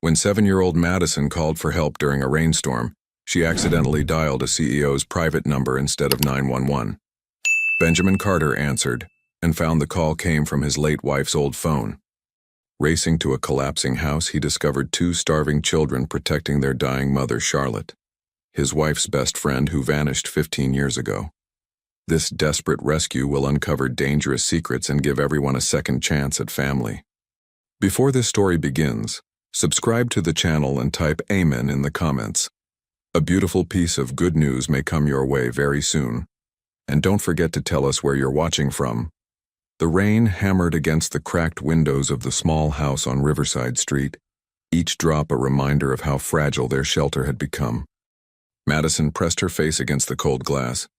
When 7-year-old Madison called for help during a rainstorm, she accidentally dialed a CEO's private number instead of 911. Benjamin Carter answered and found the call came from his late wife's old phone. Racing to a collapsing house, he discovered 2 starving children protecting their dying mother, Charlotte, his wife's best friend who vanished 15 years ago. This desperate rescue will uncover dangerous secrets and give everyone a second chance at family. Before this story begins, subscribe to the channel and type Amen in the comments. A beautiful piece of good news may come your way very soon. And don't forget to tell us where you're watching from. The rain hammered against the cracked windows of the small house on Riverside Street, each drop a reminder of how fragile their shelter had become. Madison pressed her face against the cold glass,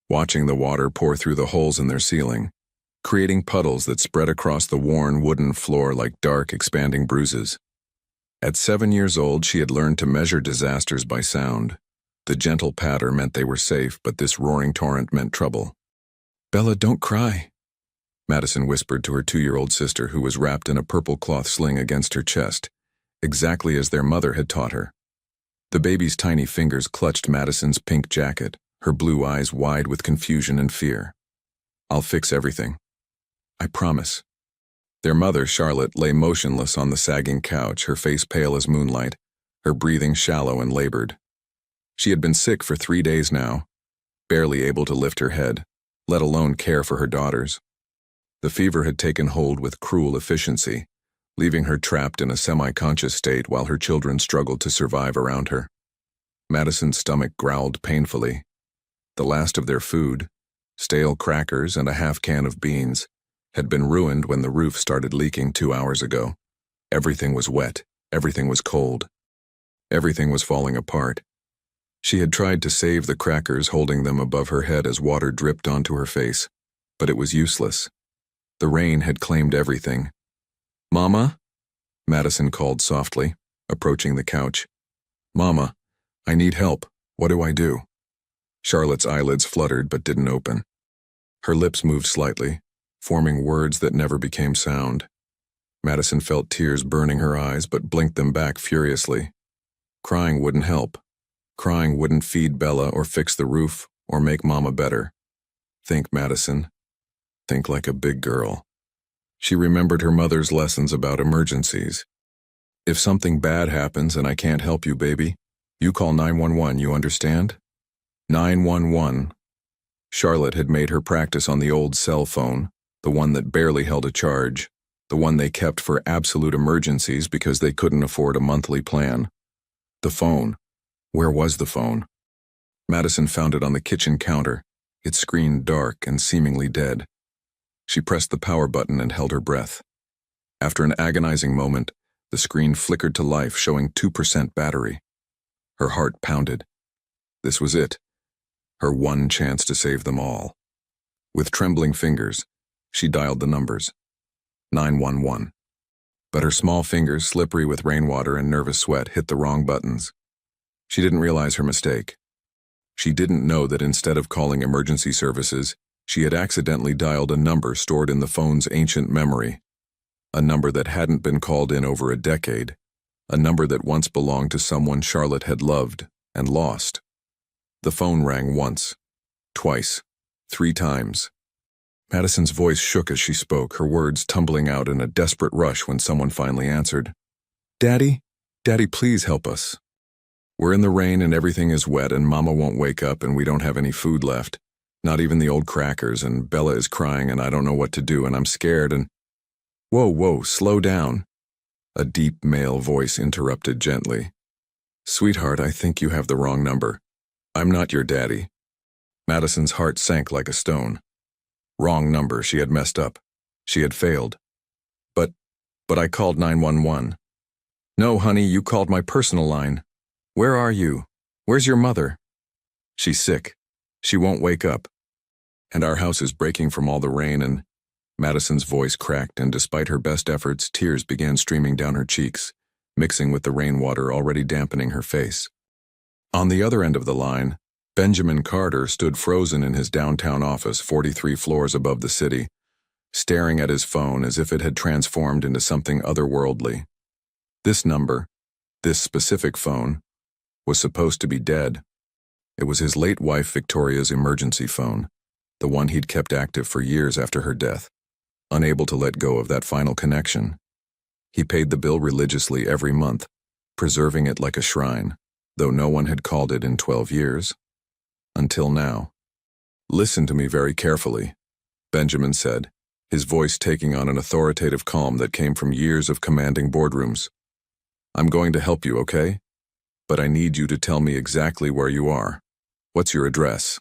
watching the water pour through the holes in their ceiling, creating puddles that spread across the worn wooden floor like dark, expanding bruises. At 7 years old, she had learned to measure disasters by sound. The gentle patter meant they were safe, but this roaring torrent meant trouble. "Bella, don't cry," Madison whispered to her 2-year-old sister, who was wrapped in a purple cloth sling against her chest, exactly as their mother had taught her. The baby's tiny fingers clutched Madison's pink jacket, her blue eyes wide with confusion and fear. "I'll fix everything. I promise." Their mother, Charlotte, lay motionless on the sagging couch, her face pale as moonlight, her breathing shallow and labored. She had been sick for 3 days now, barely able to lift her head, let alone care for her daughters. The fever had taken hold with cruel efficiency, leaving her trapped in a semi-conscious state while her children struggled to survive around her. Madison's stomach growled painfully. The last of their food, stale crackers and a half can of beans, had been ruined when the roof started leaking 2 hours ago. Everything was wet, everything was cold. Everything was falling apart. She had tried to save the crackers, holding them above her head as water dripped onto her face, but it was useless. The rain had claimed everything. "Mama?" Madison called softly, approaching the couch. "Mama, I need help. What do I do?" Charlotte's eyelids fluttered but didn't open. Her lips moved slightly, forming words that never became sound. Madison felt tears burning her eyes but blinked them back furiously. Crying wouldn't help. Crying wouldn't feed Bella or fix the roof or make Mama better. Think, Madison. Think like a big girl. She remembered her mother's lessons about emergencies. "If something bad happens and I can't help you, baby, you call 911, you understand? 911. Charlotte had made her practice on the old cell phone, the one that barely held a charge, the one they kept for absolute emergencies because they couldn't afford a monthly plan. The phone. Where was the phone? Madison found it on the kitchen counter, its screen dark and seemingly dead. She pressed the power button and held her breath. After an agonizing moment, the screen flickered to life, showing 2% battery. Her heart pounded. This was it. Her one chance to save them all. With trembling fingers, she dialed the numbers. 911. But her small fingers, slippery with rainwater and nervous sweat, hit the wrong buttons. She didn't realize her mistake. She didn't know that instead of calling emergency services, she had accidentally dialed a number stored in the phone's ancient memory. A number that hadn't been called in over a decade. A number that once belonged to someone Charlotte had loved and lost. The phone rang once, twice, 3 times. Madison's voice shook as she spoke, her words tumbling out in a desperate rush when someone finally answered. "Daddy? Daddy, please help us. We're in the rain and everything is wet and Mama won't wake up and we don't have any food left. Not even the old crackers, and Bella is crying and I don't know what to do and I'm scared and—" Whoa, slow down. A deep male voice interrupted gently. "Sweetheart, I think you have the wrong number. I'm not your daddy." Madison's heart sank like a stone. Wrong number, she had messed up. She had failed. But I called 911. "No, honey, you called my personal line. Where are you? Where's your mother?" "She's sick. She won't wake up. And our house is breaking from all the rain and—" Madison's voice cracked, and despite her best efforts, tears began streaming down her cheeks, mixing with the rainwater already dampening her face. On the other end of the line, Benjamin Carter stood frozen in his downtown office 43 floors above the city, staring at his phone as if it had transformed into something otherworldly. This number, This specific phone was supposed to be dead. It was his late wife Victoria's emergency phone, the one he'd kept active for years after her death, unable to let go of that final connection. He paid the bill religiously every month, preserving it like a shrine, though no one had called it in 12 years. Until now. "Listen to me very carefully," Benjamin said, his voice taking on an authoritative calm that came from years of commanding boardrooms. "I'm going to help you, okay? But I need you to tell me exactly where you are. What's your address?"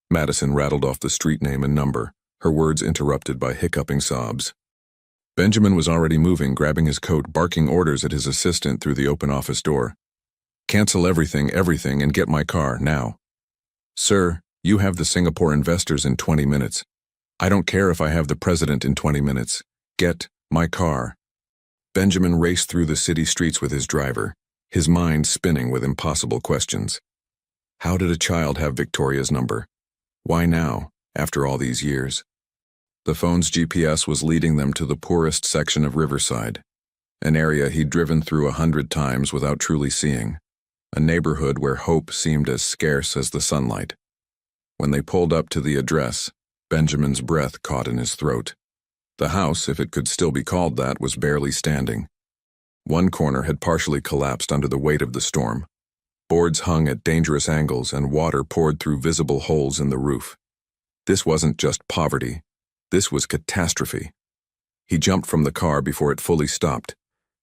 Madison rattled off the street name and number, her words interrupted by hiccuping sobs. Benjamin was already moving, grabbing his coat, barking orders at his assistant through the open office door. "Cancel everything, and get my car, now." "Sir, you have the Singapore investors in 20 minutes. I don't care if I have the president in 20 minutes. Get my car." Benjamin raced through the city streets with his driver, his mind spinning with impossible questions. How did a child have Victoria's number? Why now, after all these years? The phone's GPS was leading them to the poorest section of Riverside, an area he'd driven through 100 times without truly seeing, a neighborhood where hope seemed as scarce as the sunlight. When they pulled up to the address, Benjamin's breath caught in his throat. The house, if it could still be called that, was barely standing. One corner had partially collapsed under the weight of the storm. Boards hung at dangerous angles and water poured through visible holes in the roof. This wasn't just poverty. This was catastrophe. He jumped from the car before it fully stopped,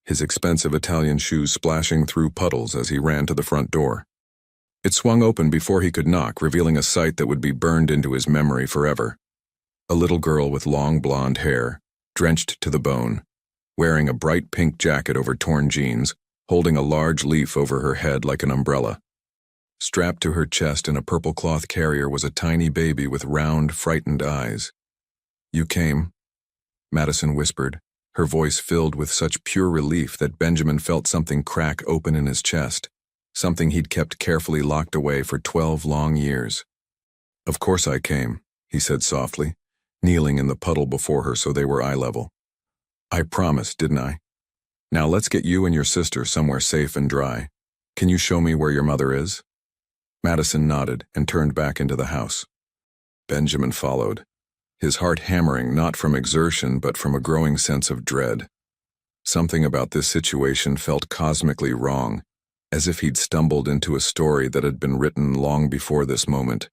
his expensive Italian shoes splashing through puddles as he ran to the front door. It swung open before he could knock, revealing a sight that would be burned into his memory forever. A little girl with long blonde hair, drenched to the bone, wearing a bright pink jacket over torn jeans, holding a large leaf over her head like an umbrella. Strapped to her chest in a purple cloth carrier was a tiny baby with round, frightened eyes. "You came," Madison whispered, her voice filled with such pure relief that Benjamin felt something crack open in his chest, something he'd kept carefully locked away for 12 long years. "Of course I came," he said softly, kneeling in the puddle before her so they were eye level. "I promised, didn't I? Now let's get you and your sister somewhere safe and dry. Can you show me where your mother is?" Madison nodded and turned back into the house. Benjamin followed, his heart hammering not from exertion but from a growing sense of dread. Something about this situation felt cosmically wrong, as if he'd stumbled into a story that had been written long before this moment,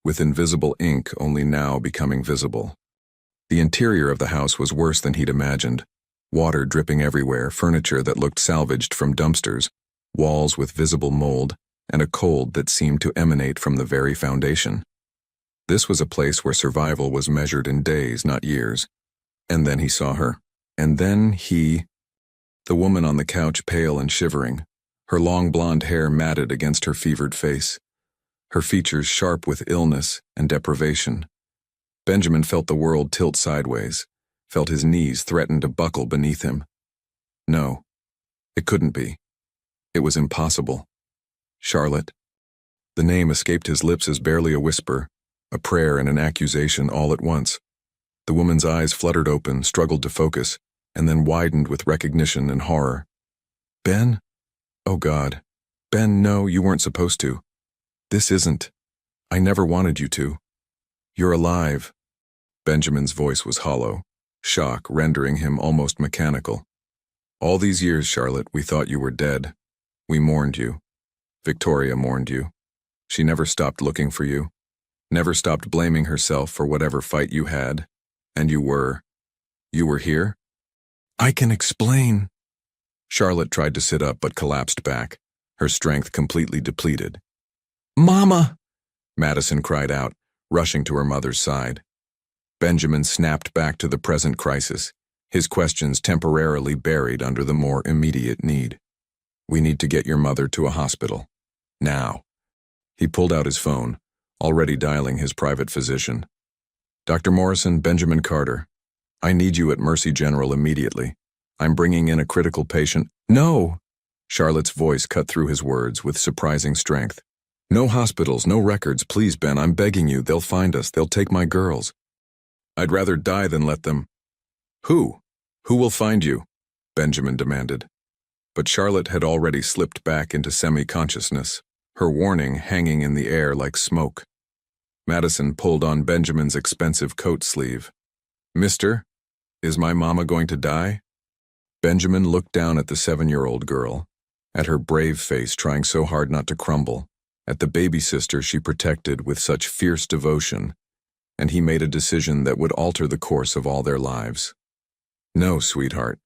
with invisible ink only now becoming visible. The interior of the house was worse than he'd imagined. Water dripping everywhere, furniture that looked salvaged from dumpsters, walls with visible mold, and a cold that seemed to emanate from the very foundation. This was a place where survival was measured in days, not years. And then he saw her. And then the woman on the couch, pale and shivering, her long blonde hair matted against her fevered face, her features sharp with illness and deprivation. Benjamin felt the world tilt sideways, felt his knees threaten to buckle beneath him. No, it couldn't be. It was impossible. Charlotte. The name escaped his lips as barely a whisper, a prayer and an accusation all at once. The woman's eyes fluttered open, struggled to focus, and then widened with recognition and horror. "Ben? Oh God. Ben, no, you weren't supposed to. This isn't. I never wanted you to. You're alive." Benjamin's voice was hollow, shock rendering him almost mechanical. "All these years, Charlotte, we thought you were dead. We mourned you. Victoria mourned you. She never stopped looking for you, never stopped blaming herself for whatever fight you had. And you were here?" "I can explain." Charlotte tried to sit up but collapsed back, her strength completely depleted. "Mama!" Madison cried out, rushing to her mother's side. Benjamin snapped back to the present crisis, his questions temporarily buried under the more immediate need. "We need to get your mother to a hospital. Now." He pulled out his phone, already dialing his private physician. "Dr. Morrison, Benjamin Carter. I need you at Mercy General immediately. I'm bringing in a critical patient." "No!" Charlotte's voice cut through his words with surprising strength. "No hospitals, no records, please, Ben, I'm begging you. They'll find us. They'll take my girls. I'd rather die than let them." Who will find you?" Benjamin demanded. but Charlotte had already slipped back into semi-consciousness, her warning hanging in the air like smoke. Madison pulled on Benjamin's expensive coat sleeve. "Mister, is my mama going to die?" Benjamin looked down at the 7-year-old girl, at her brave face trying so hard not to crumble, at the baby sister she protected with such fierce devotion, and he made a decision that would alter the course of all their lives. "No, sweetheart,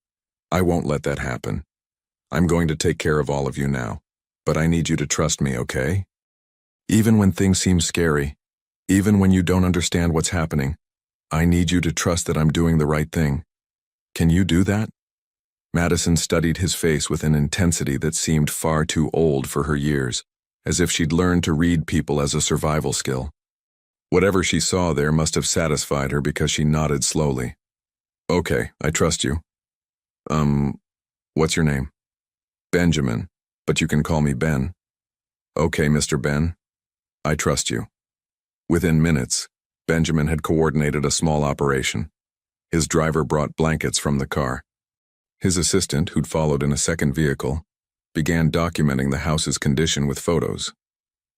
I won't let that happen. I'm going to take care of all of you now, but I need you to trust me, okay? Even when things seem scary, even when you don't understand what's happening, I need you to trust that I'm doing the right thing. Can you do that?" Madison studied his face with an intensity that seemed far too old for her years, as if she'd learned to read people as a survival skill. Whatever she saw there must have satisfied her because she nodded slowly. "Okay, I trust you. What's your name?" "Benjamin, but you can call me Ben." "Okay, Mr. Ben. I trust you." Within minutes, Benjamin had coordinated a small operation. His driver brought blankets from the car. His assistant, who'd followed in a second vehicle, began documenting the house's condition with photos.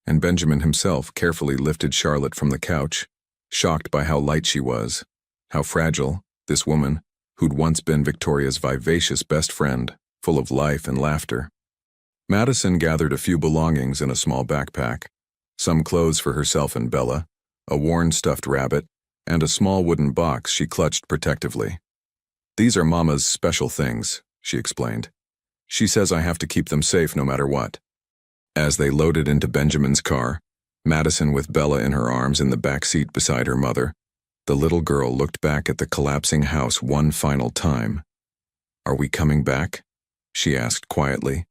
And Benjamin himself carefully lifted Charlotte from the couch, shocked by how light she was, how fragile, this woman, who'd once been Victoria's vivacious best friend, full of life and laughter. Madison gathered a few belongings in a small backpack, some clothes for herself and Bella, a worn stuffed rabbit, and a small wooden box she clutched protectively. "These are Mama's special things," she explained. "She says I have to keep them safe no matter what." As they loaded into Benjamin's car, Madison with Bella in her arms in the back seat beside her mother, the little girl looked back at the collapsing house one final time. "Are we coming back?" she asked quietly.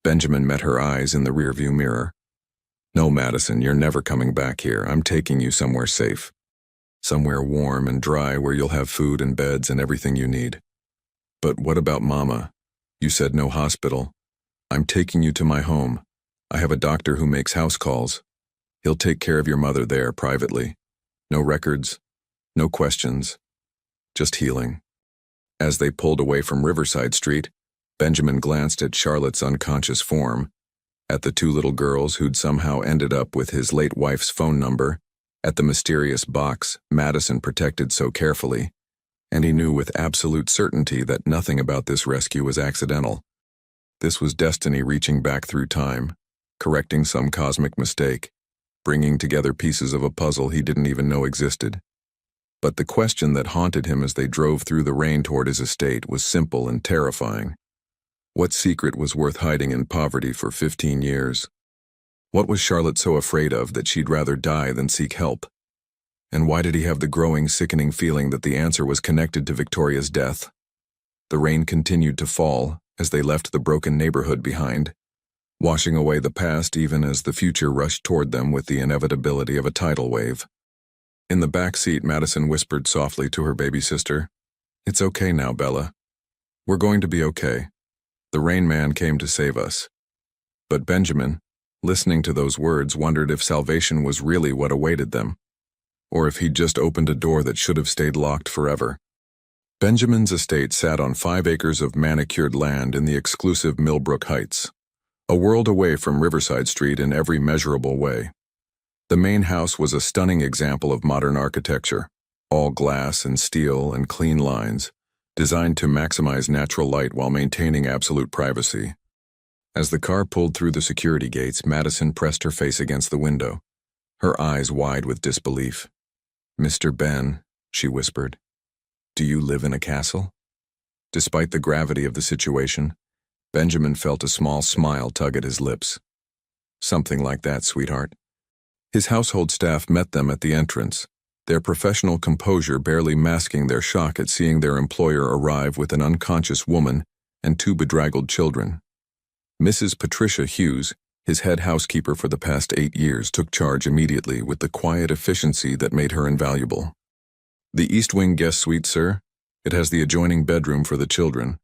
Benjamin met her eyes in the rearview mirror. "No, Madison, you're never coming back here. I'm taking you somewhere safe. Somewhere warm and dry where you'll have food and beds and everything you need." "But what about Mama? You said no hospital." "I'm taking you to my home. I have a doctor who makes house calls. He'll take care of your mother there privately. No records, no questions, just healing." As they pulled away from Riverside Street, Benjamin glanced at Charlotte's unconscious form, at the two little girls who'd somehow ended up with his late wife's phone number, at the mysterious box Madison protected so carefully, and he knew with absolute certainty that nothing about this rescue was accidental. This was destiny reaching back through time, correcting some cosmic mistake, bringing together pieces of a puzzle he didn't even know existed. But the question that haunted him as they drove through the rain toward his estate was simple and terrifying. What secret was worth hiding in poverty for 15 years? What was Charlotte so afraid of that she'd rather die than seek help? And why did he have the growing, sickening feeling that the answer was connected to Victoria's death? The rain continued to fall as they left the broken neighborhood behind, washing away the past even as the future rushed toward them with the inevitability of a tidal wave. In the back seat, Madison whispered softly to her baby sister, "It's okay now, Bella. We're going to be okay. The Rain Man came to save us." But Benjamin, listening to those words, wondered if salvation was really what awaited them, or if he'd just opened a door that should have stayed locked forever. Benjamin's estate sat on 5 acres of manicured land in the exclusive Millbrook Heights, a world away from Riverside Street in every measurable way. The main house was a stunning example of modern architecture, all glass and steel and clean lines, designed to maximize natural light while maintaining absolute privacy. As the car pulled through the security gates, Madison pressed her face against the window, her eyes wide with disbelief. "Mr. Ben," she whispered, "do you live in a castle?" Despite the gravity of the situation, Benjamin felt a small smile tug at his lips. "Something like that, sweetheart." His household staff met them at the entrance, their professional composure barely masking their shock at seeing their employer arrive with an unconscious woman and 2 bedraggled children. Mrs. Patricia Hughes, his head housekeeper for the past 8 years, took charge immediately with the quiet efficiency that made her invaluable. "The East Wing guest suite, sir. It has the adjoining bedroom for the children."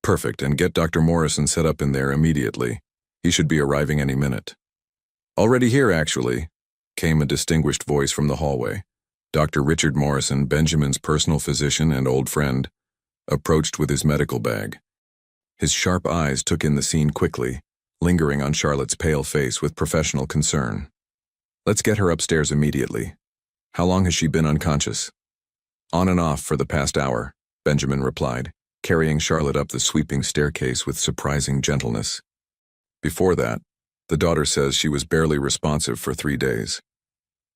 "Perfect, and get Dr. Morrison set up in there immediately. He should be arriving any minute." "Already here, actually," came a distinguished voice from the hallway. Dr. Richard Morrison, Benjamin's personal physician and old friend, approached with his medical bag. His sharp eyes took in the scene quickly, lingering on Charlotte's pale face with professional concern. "Let's get her upstairs immediately. How long has she been unconscious?" "On and off for the past hour," Benjamin replied, carrying Charlotte up the sweeping staircase with surprising gentleness. Before that, the daughter says she was barely responsive for 3 days.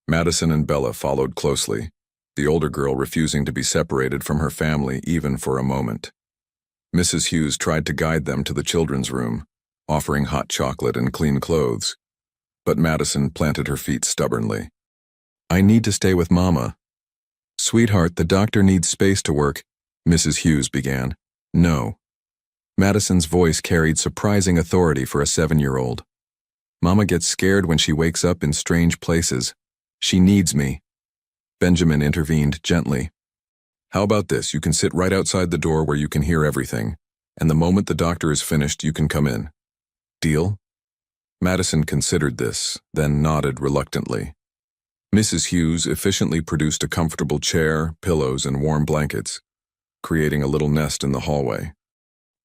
Madison and Bella followed closely, the older girl refusing to be separated from her family even for a moment. Mrs. Hughes tried to guide them to the children's room, offering hot chocolate and clean clothes, but Madison planted her feet stubbornly. "I need to stay with Mama." "Sweetheart, the doctor needs space to work," Mrs. Hughes began. "No." Madison's voice carried surprising authority for a 7-year-old. "Mama gets scared when she wakes up in strange places. She needs me." Benjamin intervened gently. "How about this? You can sit right outside the door where you can hear everything, and the moment the doctor is finished, you can come in. Deal?" Madison considered this, then nodded reluctantly. Mrs. Hughes efficiently produced a comfortable chair, pillows, and warm blankets, creating a little nest in the hallway.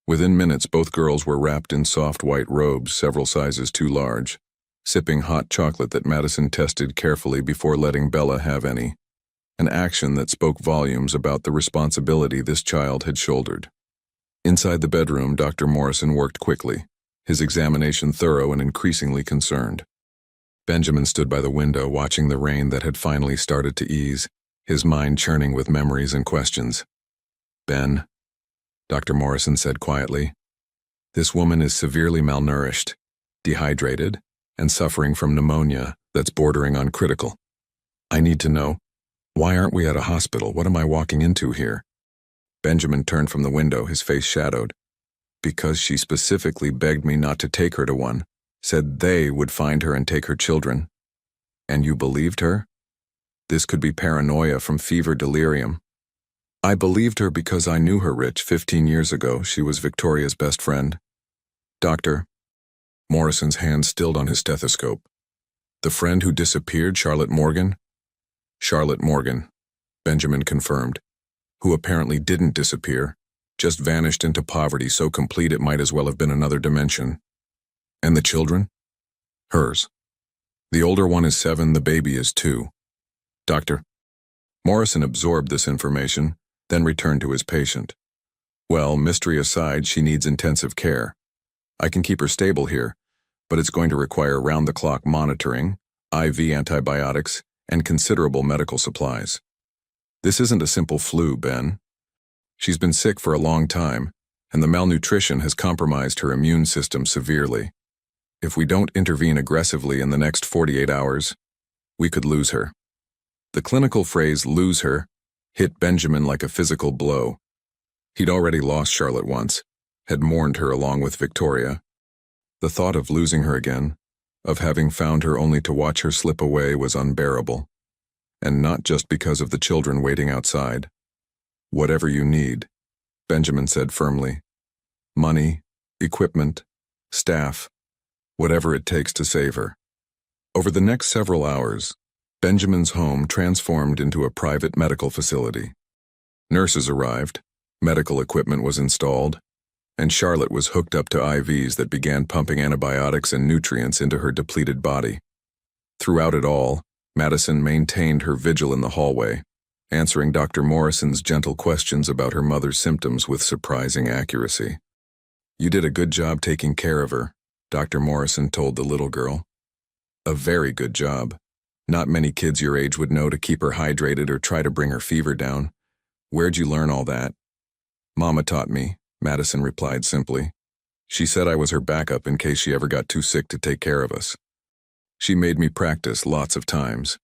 Within minutes, both girls were wrapped in soft white robes several sizes too large, sipping hot chocolate that Madison tested carefully before letting Bella have any, an action that spoke volumes about the responsibility this child had shouldered. Inside the bedroom, Dr. Morrison worked quickly, his examination thorough and increasingly concerned. Benjamin stood by the window watching the rain that had finally started to ease, his mind churning with memories and questions. "Ben," Dr. Morrison said quietly, "this woman is severely malnourished, dehydrated, and suffering from pneumonia that's bordering on critical. I need to know, why aren't we at a hospital? What am I walking into here?" Benjamin turned from the window, his face shadowed. "Because she specifically begged me not to take her to one, said they would find her and take her children." "And you believed her?" "This could be paranoia from fever delirium." "I believed her because I knew her, Rich. 15 years ago, she was Victoria's best friend." "Doctor," Morrison's hand stilled on his stethoscope. "The friend who disappeared, Charlotte Morgan?" "Charlotte Morgan," Benjamin confirmed, "who apparently didn't disappear, just vanished into poverty so complete it might as well have been another dimension." "And the children?" "Hers. The older one is 7, the baby is 2. "Doctor." Morrison absorbed this information, then returned to his patient. "Well, mystery aside, she needs intensive care. I can keep her stable here, but it's going to require round-the-clock monitoring, IV antibiotics, and considerable medical supplies. This isn't a simple flu, Ben. She's been sick for a long time, and the malnutrition has compromised her immune system severely. If we don't intervene aggressively in the next 48 hours, we could lose her." The clinical phrase, "lose her," hit Benjamin like a physical blow. He'd already lost Charlotte once, had mourned her along with Victoria. The thought of losing her again, of having found her only to watch her slip away, was unbearable. And not just because of the children waiting outside. "Whatever you need," Benjamin said firmly. "Money, equipment, staff, whatever it takes to save her." Over the next several hours, Benjamin's home transformed into a private medical facility. Nurses arrived, medical equipment was installed, and Charlotte was hooked up to IVs that began pumping antibiotics and nutrients into her depleted body. Throughout it all, Madison maintained her vigil in the hallway, answering Dr. Morrison's gentle questions about her mother's symptoms with surprising accuracy. "You did a good job taking care of her," Dr. Morrison told the little girl. "A very good job. Not many kids your age would know to keep her hydrated or try to bring her fever down. Where'd you learn all that?" "Mama taught me," Madison replied simply. "She said I was her backup in case she ever got too sick to take care of us. She made me practice lots of times."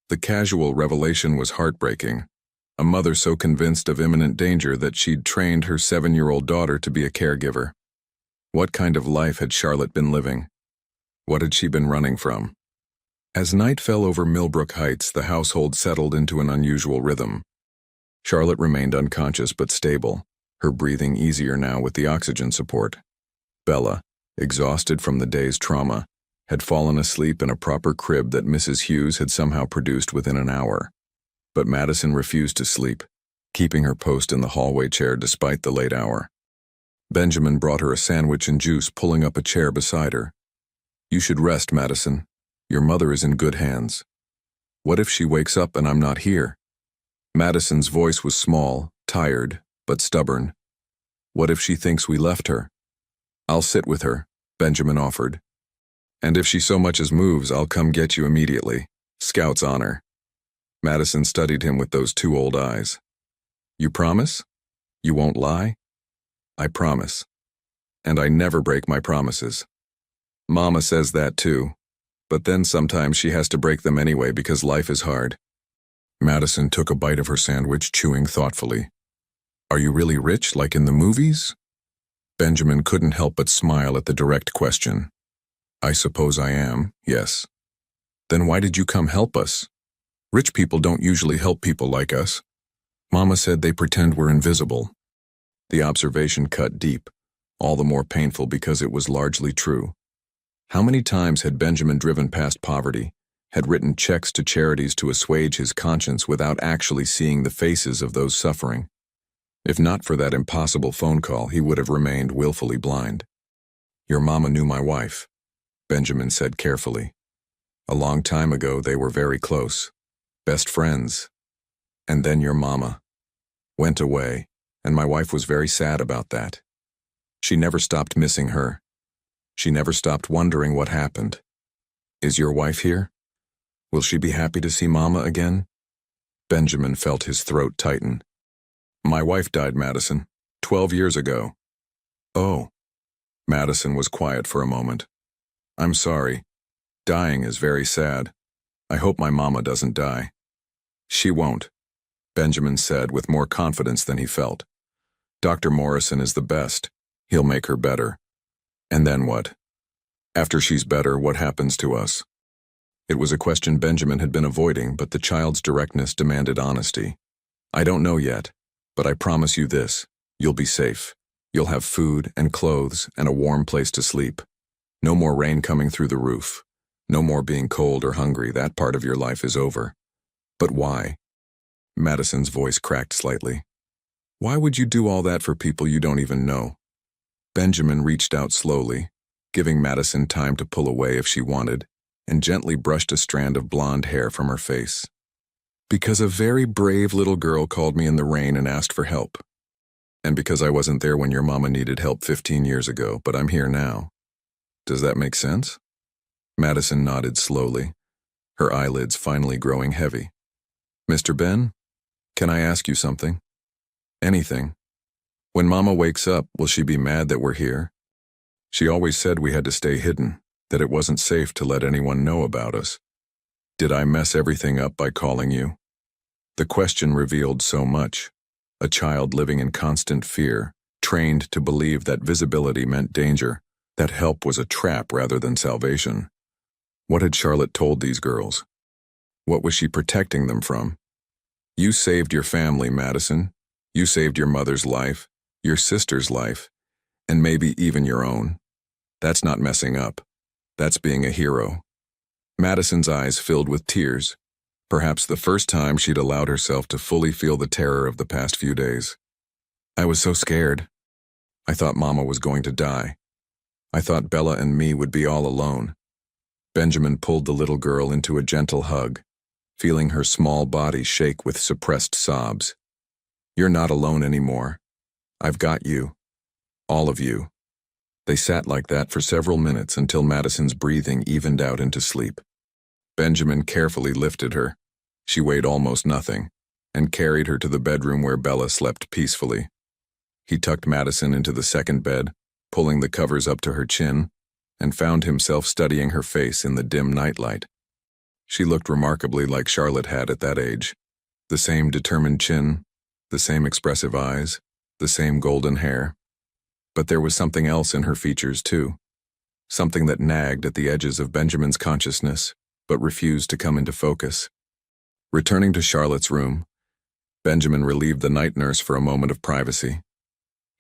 The casual revelation was heartbreaking. A mother so convinced of imminent danger that she'd trained her 7-year-old daughter to be a caregiver. What kind of life had Charlotte been living? What had she been running from? As night fell over Millbrook Heights, the household settled into an unusual rhythm. Charlotte remained unconscious but stable, her breathing easier now with the oxygen support. Bella, exhausted from the day's trauma, had fallen asleep in a proper crib that Mrs. Hughes had somehow produced within an hour. But Madison refused to sleep, keeping her post in the hallway chair despite the late hour. Benjamin brought her a sandwich and juice, pulling up a chair beside her. "You should rest, Madison. Your mother is in good hands. What if she wakes up and I'm not here?" Madison's voice was small, tired, but stubborn. "What if she thinks we left her?" "I'll sit with her," Benjamin offered. "And if she so much as moves, I'll come get you immediately. Scout's honor." Madison studied him with those two old eyes. "You promise? You won't lie?" "I promise. And I never break my promises." "Mama says that too. But then sometimes she has to break them anyway because life is hard." Madison took a bite of her sandwich, chewing thoughtfully. "Are you really rich, like in the movies?" Benjamin couldn't help but smile at the direct question. "I suppose I am, yes." "Then why did you come help us? Rich people don't usually help people like us." "Mama said they pretend we're invisible." The observation cut deep, all the more painful because it was largely true. How many times had Benjamin driven past poverty, had written checks to charities to assuage his conscience without actually seeing the faces of those suffering? If not for that impossible phone call, he would have remained willfully blind. "Your mama knew my wife," Benjamin said carefully. "A long time ago they were very close, best friends. And then your mama went away, and my wife was very sad about that. She never stopped missing her. She never stopped wondering what happened. Is your wife here? Will she be happy to see Mama again?" Benjamin felt his throat tighten. "My wife died, Madison, 12 years ago." "Oh." Madison was quiet for a moment. "I'm sorry. Dying is very sad. I hope my mama doesn't die." "She won't," Benjamin said with more confidence than he felt. "Dr. Morrison is the best. He'll make her better. And then what? After she's better, what happens to us?" It was a question Benjamin had been avoiding, but the child's directness demanded honesty. "I don't know yet, but I promise you this. You'll be safe. You'll have food and clothes and a warm place to sleep. No more rain coming through the roof. No more being cold or hungry. That part of your life is over." "But why?" Madison's voice cracked slightly. "Why would you do all that for people you don't even know?" Benjamin reached out slowly, giving Madison time to pull away if she wanted, and gently brushed a strand of blonde hair from her face. "Because a very brave little girl called me in the rain and asked for help. And because I wasn't there when your mama needed help 15 years ago, but I'm here now. Does that make sense?" Madison nodded slowly, her eyelids finally growing heavy. "Mr. Ben, can I ask you something?" "Anything. When Mama wakes up, will she be mad that we're here? She always said we had to stay hidden, that it wasn't safe to let anyone know about us. Did I mess everything up by calling you?" The question revealed so much. A child living in constant fear, trained to believe that visibility meant danger, that help was a trap rather than salvation. What had Charlotte told these girls? What was she protecting them from? "You saved your family, Madison. You saved your mother's life, your sister's life, and maybe even your own. That's not messing up. That's being a hero." Madison's eyes filled with tears, perhaps the first time she'd allowed herself to fully feel the terror of the past few days. "I was so scared. I thought Mama was going to die. I thought Bella and me would be all alone." Benjamin pulled the little girl into a gentle hug, feeling her small body shake with suppressed sobs. "You're not alone anymore. I've got you. All of you." They sat like that for several minutes until Madison's breathing evened out into sleep. Benjamin carefully lifted her. She weighed almost nothing, and carried her to the bedroom where Bella slept peacefully. He tucked Madison into the second bed, pulling the covers up to her chin, and found himself studying her face in the dim nightlight. She looked remarkably like Charlotte had at that age. The same determined chin, the same expressive eyes, the same golden hair. But there was something else in her features too. Something that nagged at the edges of Benjamin's consciousness, but refused to come into focus. Returning to Charlotte's room, Benjamin relieved the night nurse for a moment of privacy.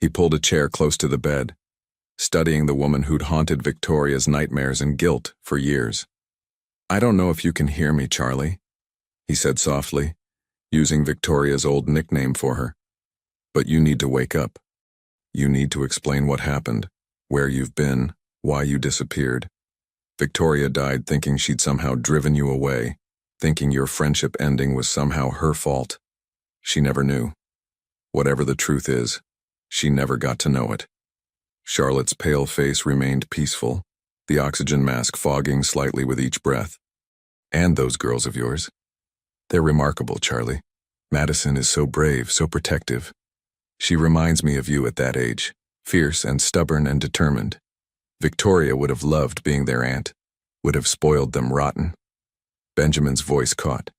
He pulled a chair close to the bed, studying the woman who'd haunted Victoria's nightmares and guilt for years. "I don't know if you can hear me, Charlie," he said softly, using Victoria's old nickname for her. "But you need to wake up. You need to explain what happened, where you've been, why you disappeared. Victoria died thinking she'd somehow driven you away, thinking your friendship ending was somehow her fault. She never knew. Whatever the truth is, she never got to know it. Charlotte's pale face remained peaceful, the oxygen mask fogging slightly with each breath. And those girls of yours? They're remarkable, Charlie. Madison is so brave, so protective. She reminds me of you at that age, fierce and stubborn and determined. Victoria would have loved being their aunt, would have spoiled them rotten. Benjamin's voice caught.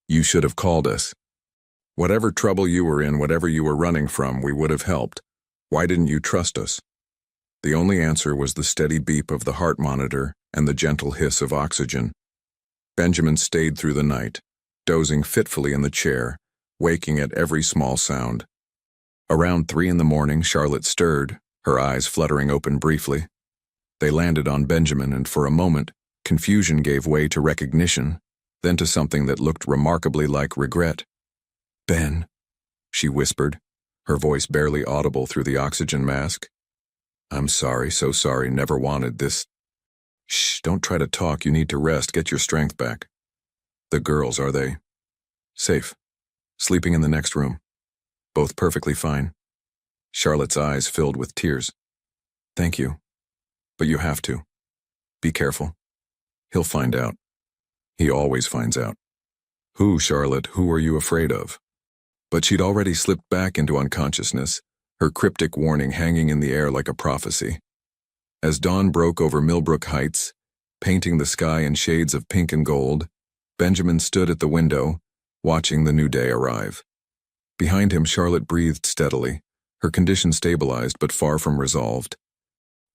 You should have called us. Whatever trouble you were in, whatever you were running from, we would have helped. Why didn't you trust us? The only answer was the steady beep of the heart monitor and the gentle hiss of oxygen. Benjamin stayed through the night, dozing fitfully in the chair, waking at every small sound. Around 3 a.m, Charlotte stirred, her eyes fluttering open briefly. They landed on Benjamin, and for a moment, confusion gave way to recognition, then to something that looked remarkably like regret. Ben, she whispered, her voice barely audible through the oxygen mask. I'm sorry, so sorry, never wanted this. Shh, don't try to talk, you need to rest, get your strength back. The girls, are they? Safe. Sleeping in the next room. Both perfectly fine. Charlotte's eyes filled with tears. Thank you. But you have to. Be careful. He'll find out. He always finds out. Who, Charlotte, who are you afraid of? But she'd already slipped back into unconsciousness, her cryptic warning hanging in the air like a prophecy. As dawn broke over Millbrook Heights, painting the sky in shades of pink and gold, Benjamin stood at the window, watching the new day arrive. Behind him, Charlotte breathed steadily, her condition stabilized but far from resolved.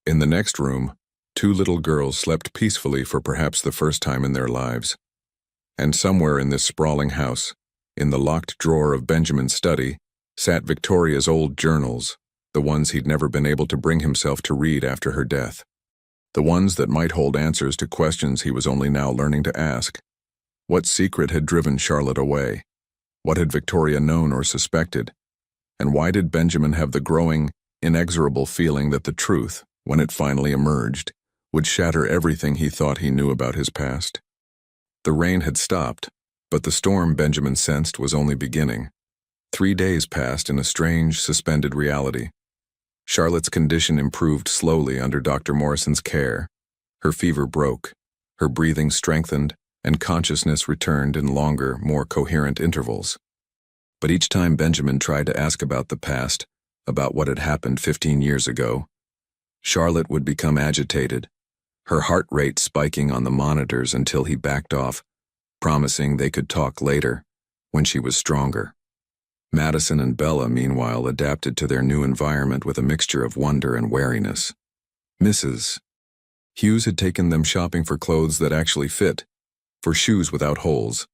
In the next room, 2 little girls slept peacefully for perhaps the first time in their lives. And somewhere in this sprawling house, in the locked drawer of Benjamin's study, sat Victoria's old journals, the ones he'd never been able to bring himself to read after her death. The ones that might hold answers to questions he was only now learning to ask. What secret had driven Charlotte away? What had Victoria known or suspected? And why did Benjamin have the growing, inexorable feeling that the truth, when it finally emerged, would shatter everything he thought he knew about his past? The rain had stopped, but the storm Benjamin sensed was only beginning. 3 days passed in a strange, suspended reality. Charlotte's condition improved slowly under Dr. Morrison's care. Her fever broke, her breathing strengthened, and consciousness returned in longer, more coherent intervals. But each time Benjamin tried to ask about the past, about what had happened 15 years ago, Charlotte would become agitated, her heart rate spiking on the monitors until he backed off, promising they could talk later, when she was stronger. Madison and Bella, meanwhile, adapted to their new environment with a mixture of wonder and wariness. Mrs. Hughes had taken them shopping for clothes that actually fit, for shoes without holes,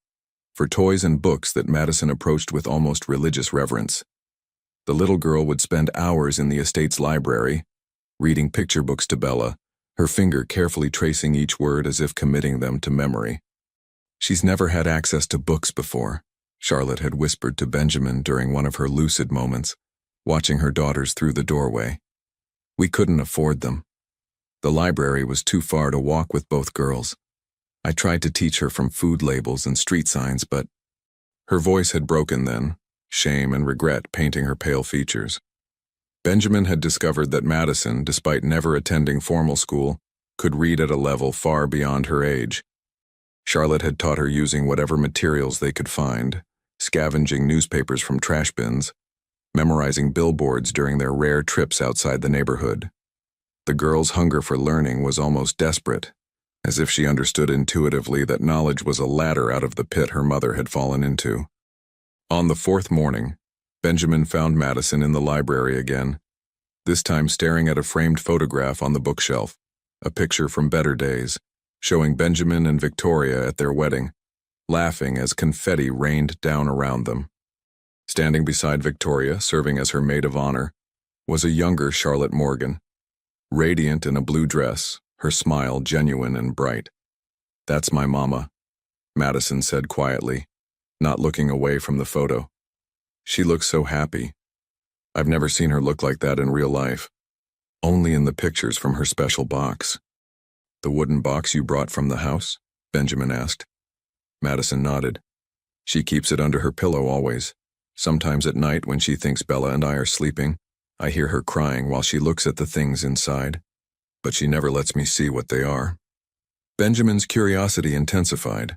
for toys and books that Madison approached with almost religious reverence. The little girl would spend hours in the estate's library, reading picture books to Bella, her finger carefully tracing each word as if committing them to memory. She's never had access to books before, Charlotte had whispered to Benjamin during one of her lucid moments, watching her daughters through the doorway. We couldn't afford them. The library was too far to walk with both girls. I tried to teach her from food labels and street signs, but her voice had broken then, shame and regret painting her pale features. Benjamin had discovered that Madison, despite never attending formal school, could read at a level far beyond her age. Charlotte had taught her using whatever materials they could find, scavenging newspapers from trash bins, memorizing billboards during their rare trips outside the neighborhood. The girl's hunger for learning was almost desperate, as if she understood intuitively that knowledge was a ladder out of the pit her mother had fallen into. On the 4th morning, Benjamin found Madison in the library again, this time staring at a framed photograph on the bookshelf, a picture from better days, showing Benjamin and Victoria at their wedding, laughing as confetti rained down around them. Standing beside Victoria, serving as her maid of honor, was a younger Charlotte Morgan, radiant in a blue dress, her smile genuine and bright. "That's my mama," Madison said quietly, not looking away from the photo. "She looks so happy. I've never seen her look like that in real life. Only in the pictures from her special box. The wooden box you brought from the house? Benjamin asked. Madison nodded. She keeps it under her pillow always. Sometimes at night when she thinks Bella and I are sleeping, I hear her crying while she looks at the things inside. But she never lets me see what they are. Benjamin's curiosity intensified.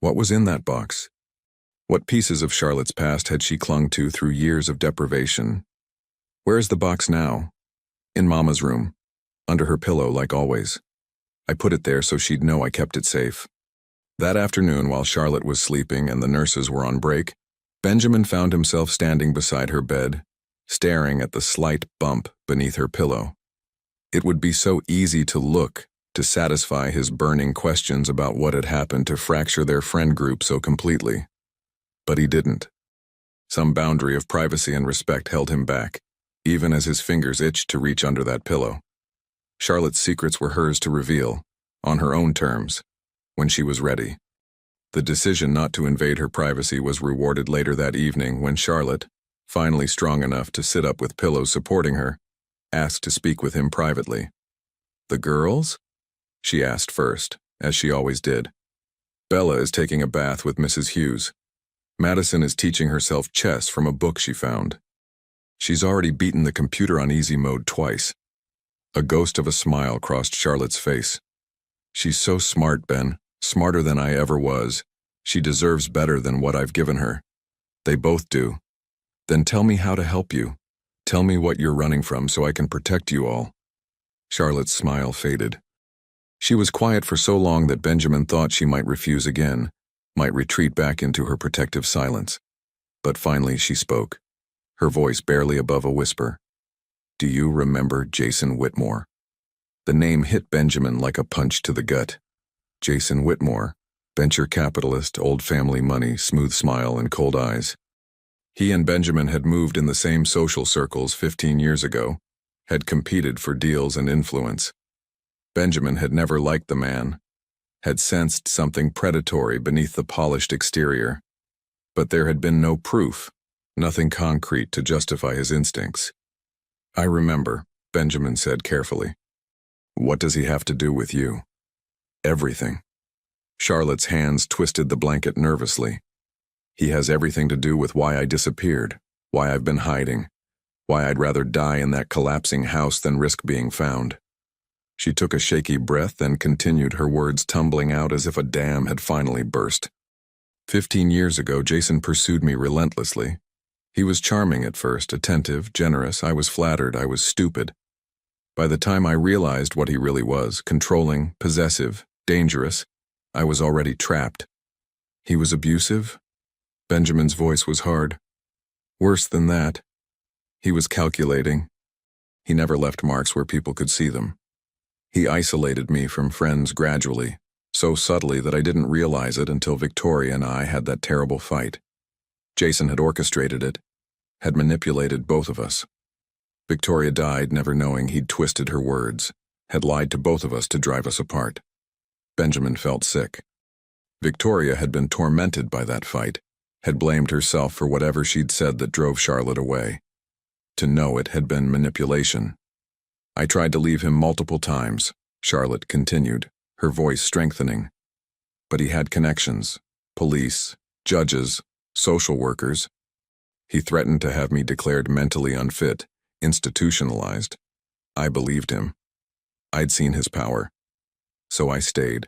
What was in that box? What pieces of Charlotte's past had she clung to through years of deprivation? Where is the box now? In Mama's room, under her pillow like always. I put it there so she'd know I kept it safe. That afternoon, while Charlotte was sleeping and the nurses were on break, Benjamin found himself standing beside her bed, staring at the slight bump beneath her pillow. It would be so easy to look, to satisfy his burning questions about what had happened to fracture their friend group so completely. But he didn't. Some boundary of privacy and respect held him back, even as his fingers itched to reach under that pillow. Charlotte's secrets were hers to reveal, on her own terms, when she was ready. The decision not to invade her privacy was rewarded later that evening when Charlotte, finally strong enough to sit up with pillows supporting her, asked to speak with him privately. "The girls?" she asked first, as she always did. "Bella is taking a bath with Mrs. Hughes. Madison is teaching herself chess from a book she found. She's already beaten the computer on easy mode twice." A ghost of a smile crossed Charlotte's face. "She's so smart, Ben, smarter than I ever was. She deserves better than what I've given her. They both do. Then tell me how to help you. Tell me what you're running from so I can protect you all." Charlotte's smile faded. She was quiet for so long that Benjamin thought she might refuse again, might retreat back into her protective silence. But finally she spoke, her voice barely above a whisper. "Do you remember Jason Whitmore?" The name hit Benjamin like a punch to the gut. Jason Whitmore, venture capitalist, old family money, smooth smile and cold eyes. He and Benjamin had moved in the same social circles 15 years ago, had competed for deals and influence. Benjamin had never liked the man, had sensed something predatory beneath the polished exterior. But there had been no proof, nothing concrete to justify his instincts. "I remember," Benjamin said carefully. "What does he have to do with you?" "Everything." Charlotte's hands twisted the blanket nervously. "He has everything to do with why I disappeared, why I've been hiding, why I'd rather die in that collapsing house than risk being found." She took a shaky breath and continued, her words tumbling out as if a dam had finally burst. 15 years ago, Jason pursued me relentlessly. He was charming at first, attentive, generous. I was flattered, I was stupid. By the time I realized what he really was, controlling, possessive, dangerous, I was already trapped. He was abusive? Benjamin's voice was hard. Worse than that. He was calculating. He never left marks where people could see them. He isolated me from friends gradually, so subtly that I didn't realize it until Victoria and I had that terrible fight. Jason had orchestrated it, had manipulated both of us. Victoria died never knowing he'd twisted her words, had lied to both of us to drive us apart. Benjamin felt sick. Victoria had been tormented by that fight, had blamed herself for whatever she'd said that drove Charlotte away. To know it had been manipulation. "I tried to leave him multiple times," Charlotte continued, her voice strengthening. "But he had connections, police, judges, social workers. He threatened to have me declared mentally unfit, institutionalized. I believed him. I'd seen his power. So I stayed,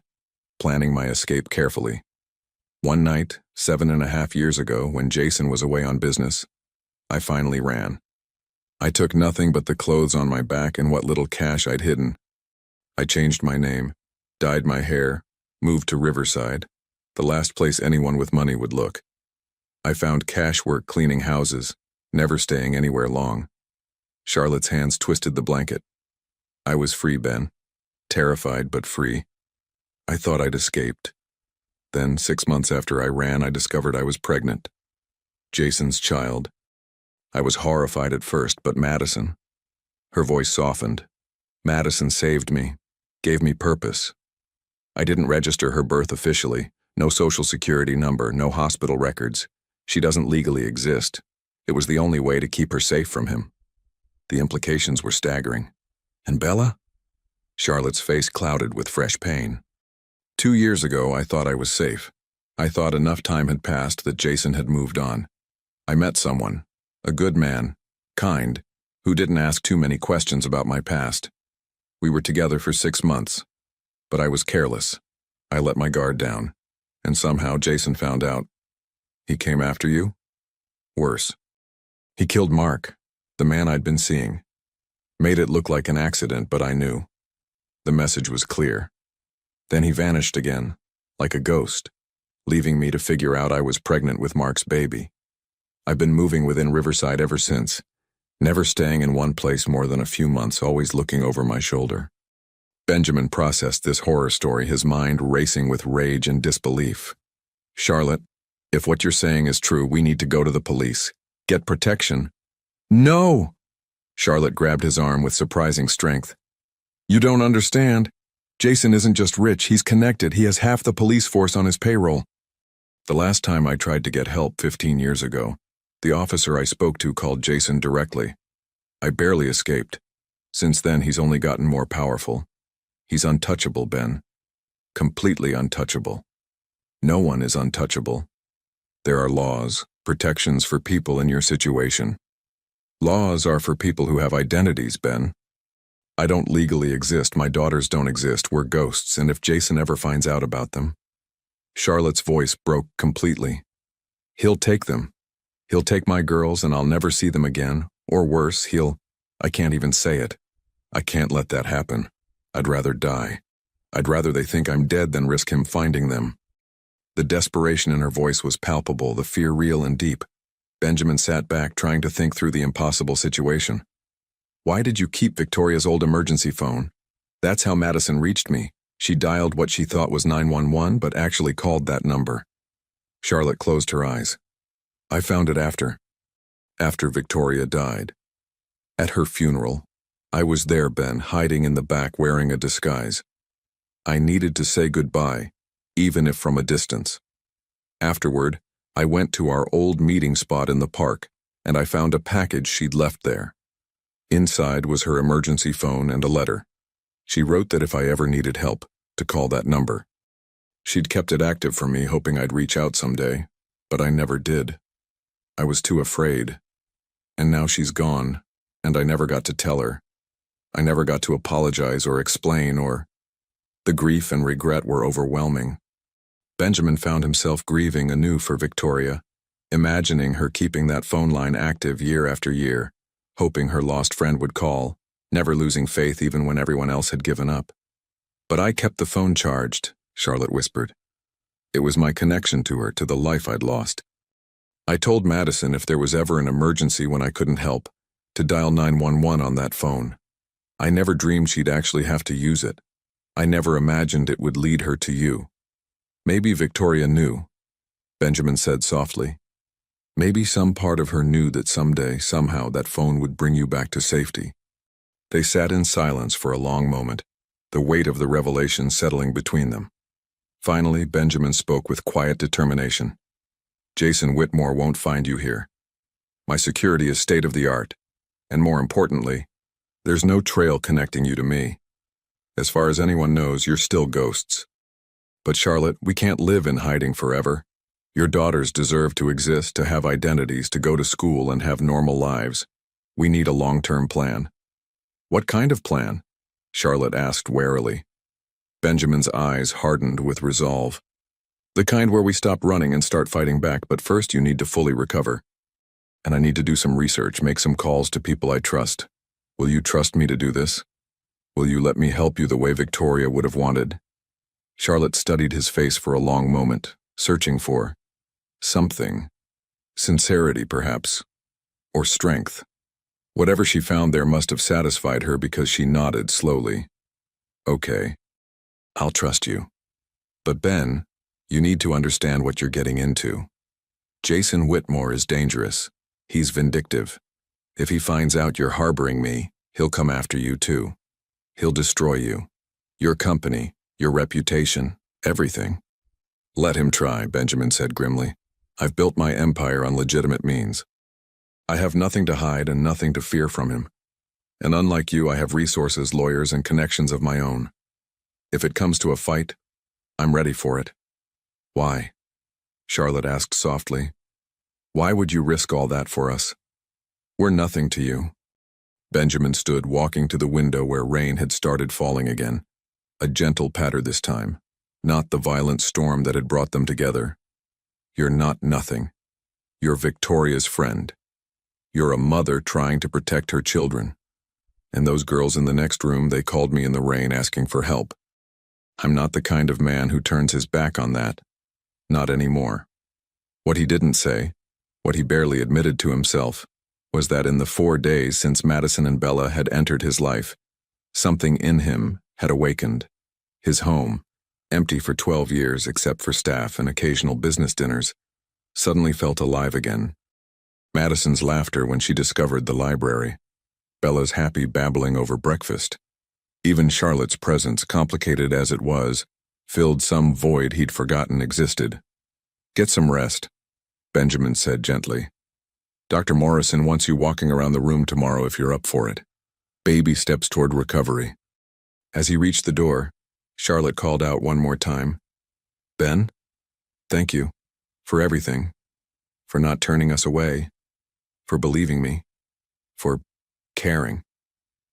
planning my escape carefully. One night, 7.5 years ago, when Jason was away on business, I finally ran. I took nothing but the clothes on my back and what little cash I'd hidden. I changed my name, dyed my hair, moved to Riverside, the last place anyone with money would look. I found cash work cleaning houses, never staying anywhere long." Charlotte's hands twisted the blanket. "I was free, Ben. Terrified, but free. I thought I'd escaped. Then, 6 months after I ran, I discovered I was pregnant. Jason's child. I was horrified at first, but Madison..." Her voice softened. "Madison saved me, gave me purpose. I didn't register her birth officially, no social security number, no hospital records. She doesn't legally exist. It was the only way to keep her safe from him. The implications were staggering. And Bella? Charlotte's face clouded with fresh pain. 2 years ago, I thought I was safe. I thought enough time had passed that Jason had moved on. I met someone, a good man, kind, who didn't ask too many questions about my past. We were together for 6 months, but I was careless. I let my guard down, and somehow Jason found out. He came after you? Worse. He killed Mark, the man I'd been seeing. Made it look like an accident, but I knew. The message was clear. Then he vanished again, like a ghost, leaving me to figure out I was pregnant with Mark's baby. I've been moving within Riverside ever since, never staying in one place more than a few months, always looking over my shoulder. Benjamin processed this horror story, his mind racing with rage and disbelief. Charlotte, if what you're saying is true, we need to go to the police. Get protection. No! Charlotte grabbed his arm with surprising strength. You don't understand. Jason isn't just rich, he's connected. He has half the police force on his payroll. The last time I tried to get help 15 years ago, the officer I spoke to called Jason directly. I barely escaped. Since then, he's only gotten more powerful. He's untouchable, Ben. Completely untouchable. No one is untouchable. There are laws, protections for people in your situation. Laws are for people who have identities, Ben. I don't legally exist, my daughters don't exist, we're ghosts, and if Jason ever finds out about them... Charlotte's voice broke completely. He'll take them. He'll take my girls and I'll never see them again, or worse, I can't even say it. I can't let that happen. I'd rather die. I'd rather they think I'm dead than risk him finding them. The desperation in her voice was palpable, the fear real and deep. Benjamin sat back, trying to think through the impossible situation. Why did you keep Victoria's old emergency phone? That's how Madison reached me. She dialed what she thought was 911, but actually called that number. Charlotte closed her eyes. I found it after Victoria died. At her funeral, I was there, Ben, hiding in the back wearing a disguise. I needed to say goodbye, even if from a distance. Afterward, I went to our old meeting spot in the park, and I found a package she'd left there. Inside was her emergency phone and a letter. She wrote that if I ever needed help, to call that number. She'd kept it active for me, hoping I'd reach out someday, but I never did. I was too afraid. And now she's gone, and I never got to tell her. I never got to apologize or explain or... The grief and regret were overwhelming. Benjamin found himself grieving anew for Victoria, imagining her keeping that phone line active year after year, hoping her lost friend would call, never losing faith even when everyone else had given up. But I kept the phone charged, Charlotte whispered. It was my connection to her, to the life I'd lost. I told Madison if there was ever an emergency when I couldn't help, to dial 911 on that phone. I never dreamed she'd actually have to use it. I never imagined it would lead her to you. Maybe Victoria knew, Benjamin said softly. Maybe some part of her knew that someday, somehow, that phone would bring you back to safety. They sat in silence for a long moment, the weight of the revelation settling between them. Finally, Benjamin spoke with quiet determination. Jason Whitmore won't find you here. My security is state-of-the-art, and more importantly, there's no trail connecting you to me. As far as anyone knows, you're still ghosts. But Charlotte, we can't live in hiding forever. Your daughters deserve to exist, to have identities, to go to school and have normal lives. We need a long-term plan. What kind of plan? Charlotte asked warily. Benjamin's eyes hardened with resolve. The kind where we stop running and start fighting back, but first you need to fully recover. And I need to do some research, make some calls to people I trust. Will you trust me to do this? Will you let me help you the way Victoria would have wanted? Charlotte studied his face for a long moment, searching for something. Sincerity, perhaps. Or strength. Whatever she found there must have satisfied her because she nodded slowly. Okay. I'll trust you. But Ben, you need to understand what you're getting into. Jason Whitmore is dangerous. He's vindictive. If he finds out you're harboring me, he'll come after you too. He'll destroy you. Your company, your reputation, everything. Let him try, Benjamin said grimly. I've built my empire on legitimate means. I have nothing to hide and nothing to fear from him. And unlike you, I have resources, lawyers, and connections of my own. If it comes to a fight, I'm ready for it. Why? Charlotte asked softly. Why would you risk all that for us? We're nothing to you. Benjamin stood, walking to the window where rain had started falling again. A gentle patter this time, not the violent storm that had brought them together. You're not nothing. You're Victoria's friend. You're a mother trying to protect her children. And those girls in the next room, they called me in the rain asking for help. I'm not the kind of man who turns his back on that. Not anymore. What he didn't say, what he barely admitted to himself, was that in the 4 days since Madison and Bella had entered his life, something in him had awakened. His home, empty for 12 years except for staff and occasional business dinners, suddenly felt alive again. Madison's laughter when she discovered the library, Bella's happy babbling over breakfast. Even Charlotte's presence, complicated as it was, filled some void he'd forgotten existed. Get some rest, Benjamin said gently. Dr. Morrison wants you walking around the room tomorrow if you're up for it. Baby steps toward recovery. As he reached the door, Charlotte called out one more time. Ben? Thank you. For everything. For not turning us away. For believing me. For caring.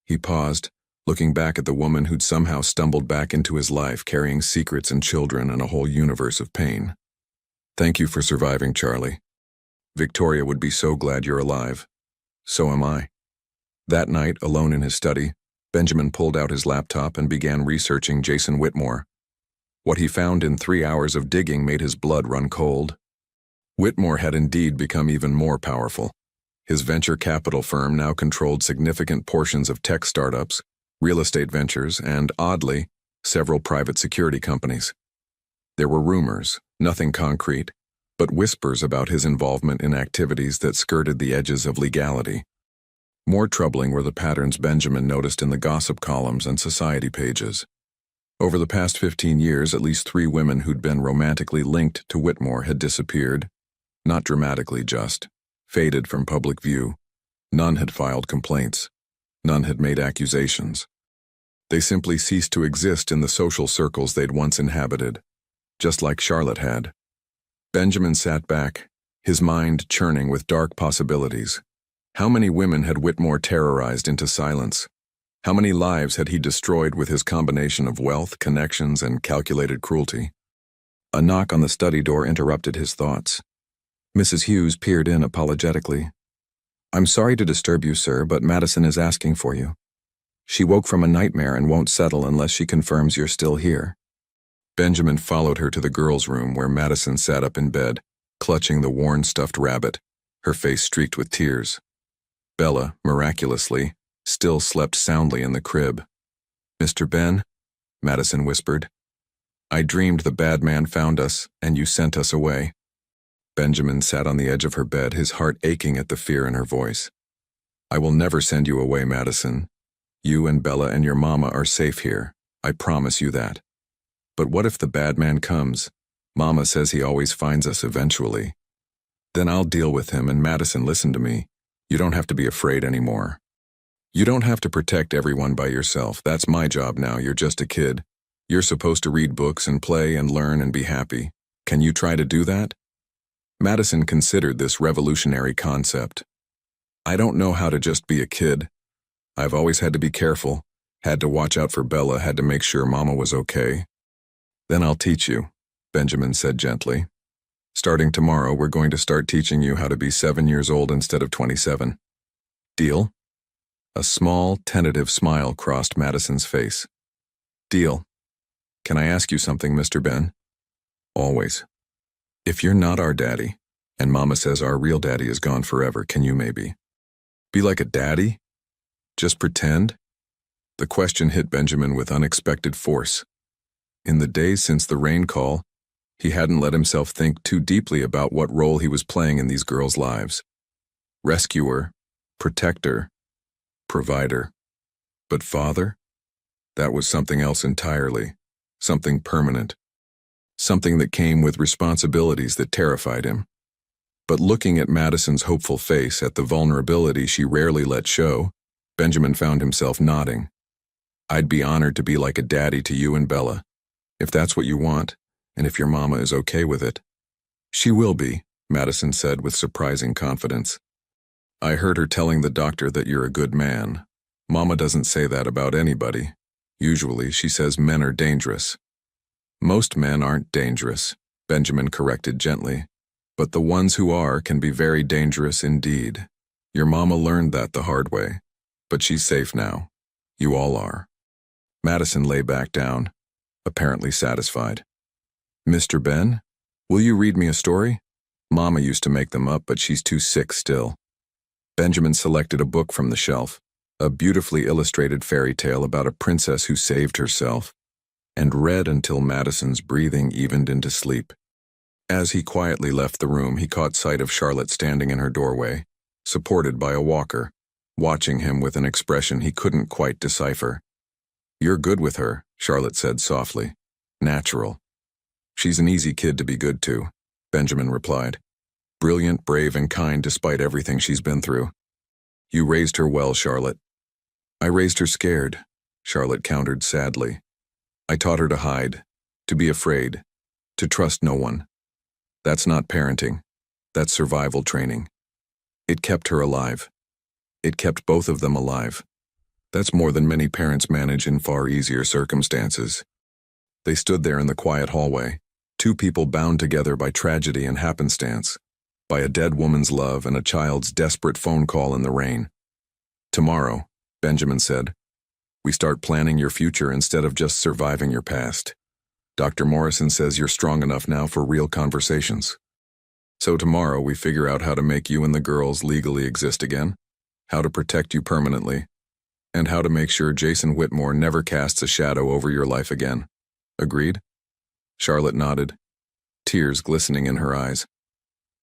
He paused, looking back at the woman who'd somehow stumbled back into his life, carrying secrets and children and a whole universe of pain. Thank you for surviving, Charlie. Victoria would be so glad you're alive. So am I. That night, alone in his study, Benjamin pulled out his laptop and began researching Jason Whitmore. What he found in 3 hours of digging made his blood run cold. Whitmore had indeed become even more powerful. His venture capital firm now controlled significant portions of tech startups, real estate ventures, and, oddly, several private security companies. There were rumors, nothing concrete, but whispers about his involvement in activities that skirted the edges of legality. More troubling were the patterns Benjamin noticed in the gossip columns and society pages. Over the past 15 years, at least 3 women who'd been romantically linked to Whitmore had disappeared. Not dramatically, just faded from public view. None had filed complaints. None had made accusations. They simply ceased to exist in the social circles they'd once inhabited, just like Charlotte had. Benjamin sat back, his mind churning with dark possibilities. How many women had Whitmore terrorized into silence? How many lives had he destroyed with his combination of wealth, connections, and calculated cruelty? A knock on the study door interrupted his thoughts. Mrs. Hughes peered in apologetically. I'm sorry to disturb you, sir, but Madison is asking for you. She woke from a nightmare and won't settle unless she confirms you're still here. Benjamin followed her to the girls' room where Madison sat up in bed, clutching the worn stuffed rabbit, her face streaked with tears. Bella, miraculously, still slept soundly in the crib. Mr. Ben, Madison whispered, I dreamed the bad man found us and you sent us away. Benjamin sat on the edge of her bed, his heart aching at the fear in her voice. I will never send you away, Madison. You and Bella and your mama are safe here. I promise you that. But what if the bad man comes? Mama says he always finds us eventually. Then I'll deal with him, and Madison, listen to me. You don't have to be afraid anymore. You don't have to protect everyone by yourself. That's my job now. You're just a kid. You're supposed to read books and play and learn and be happy. Can you try to do that? Madison considered this revolutionary concept. I don't know how to just be a kid. I've always had to be careful, had to watch out for Bella, had to make sure Mama was okay. Then I'll teach you, Benjamin said gently. Starting tomorrow, we're going to start teaching you how to be 7 years old instead of 27. Deal? A small, tentative smile crossed Madison's face. Deal. Can I ask you something, Mr. Ben? Always. If you're not our daddy, and Mama says our real daddy is gone forever, can you maybe be like a daddy? Just pretend? The question hit Benjamin with unexpected force. In the days since the rain call, he hadn't let himself think too deeply about what role he was playing in these girls' lives. Rescuer, protector, provider. But father? That was something else entirely, something permanent. Something that came with responsibilities that terrified him. But looking at Madison's hopeful face, at the vulnerability she rarely let show, Benjamin found himself nodding. I'd be honored to be like a daddy to you and Bella, if that's what you want, and if your mama is okay with it. She will be, Madison said with surprising confidence. I heard her telling the doctor that you're a good man. Mama doesn't say that about anybody. Usually, she says men are dangerous. Most men aren't dangerous, Benjamin corrected gently. But the ones who are can be very dangerous indeed. Your mama learned that the hard way. But she's safe now. You all are. Madison lay back down, apparently satisfied. Mr. Ben, will you read me a story? Mama used to make them up, but she's too sick still. Benjamin selected a book from the shelf, a beautifully illustrated fairy tale about a princess who saved herself, and read until Madison's breathing evened into sleep. As he quietly left the room, he caught sight of Charlotte standing in her doorway, supported by a walker, watching him with an expression he couldn't quite decipher. You're good with her, Charlotte said softly. Natural. She's an easy kid to be good to, Benjamin replied. Brilliant, brave, and kind despite everything she's been through. You raised her well, Charlotte. I raised her scared, Charlotte countered sadly. I taught her to hide, to be afraid, to trust no one. That's not parenting. That's survival training. It kept her alive. It kept both of them alive. That's more than many parents manage in far easier circumstances. They stood there in the quiet hallway, two people bound together by tragedy and happenstance, by a dead woman's love and a child's desperate phone call in the rain. Tomorrow, Benjamin said, we start planning your future instead of just surviving your past. Dr. Morrison says you're strong enough now for real conversations. So tomorrow we figure out how to make you and the girls legally exist again, how to protect you permanently, and how to make sure Jason Whitmore never casts a shadow over your life again. Agreed? Charlotte nodded, tears glistening in her eyes.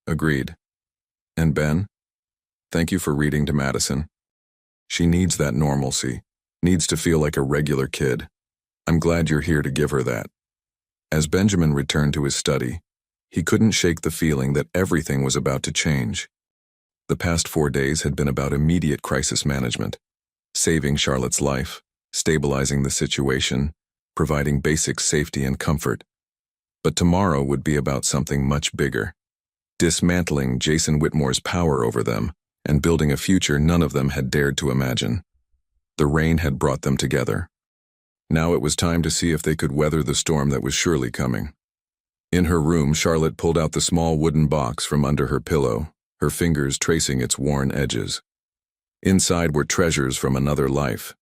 Agreed. And Ben? Thank you for reading to Madison. She needs that normalcy, needs to feel like a regular kid. I'm glad you're here to give her that. As Benjamin returned to his study, he couldn't shake the feeling that everything was about to change. The past 4 days had been about immediate crisis management, saving Charlotte's life, stabilizing the situation, providing basic safety and comfort. But tomorrow would be about something much bigger, dismantling Jason Whitmore's power over them and building a future none of them had dared to imagine. The rain had brought them together. Now it was time to see if they could weather the storm that was surely coming. In her room, Charlotte pulled out the small wooden box from under her pillow, her fingers tracing its worn edges. Inside were treasures from another life.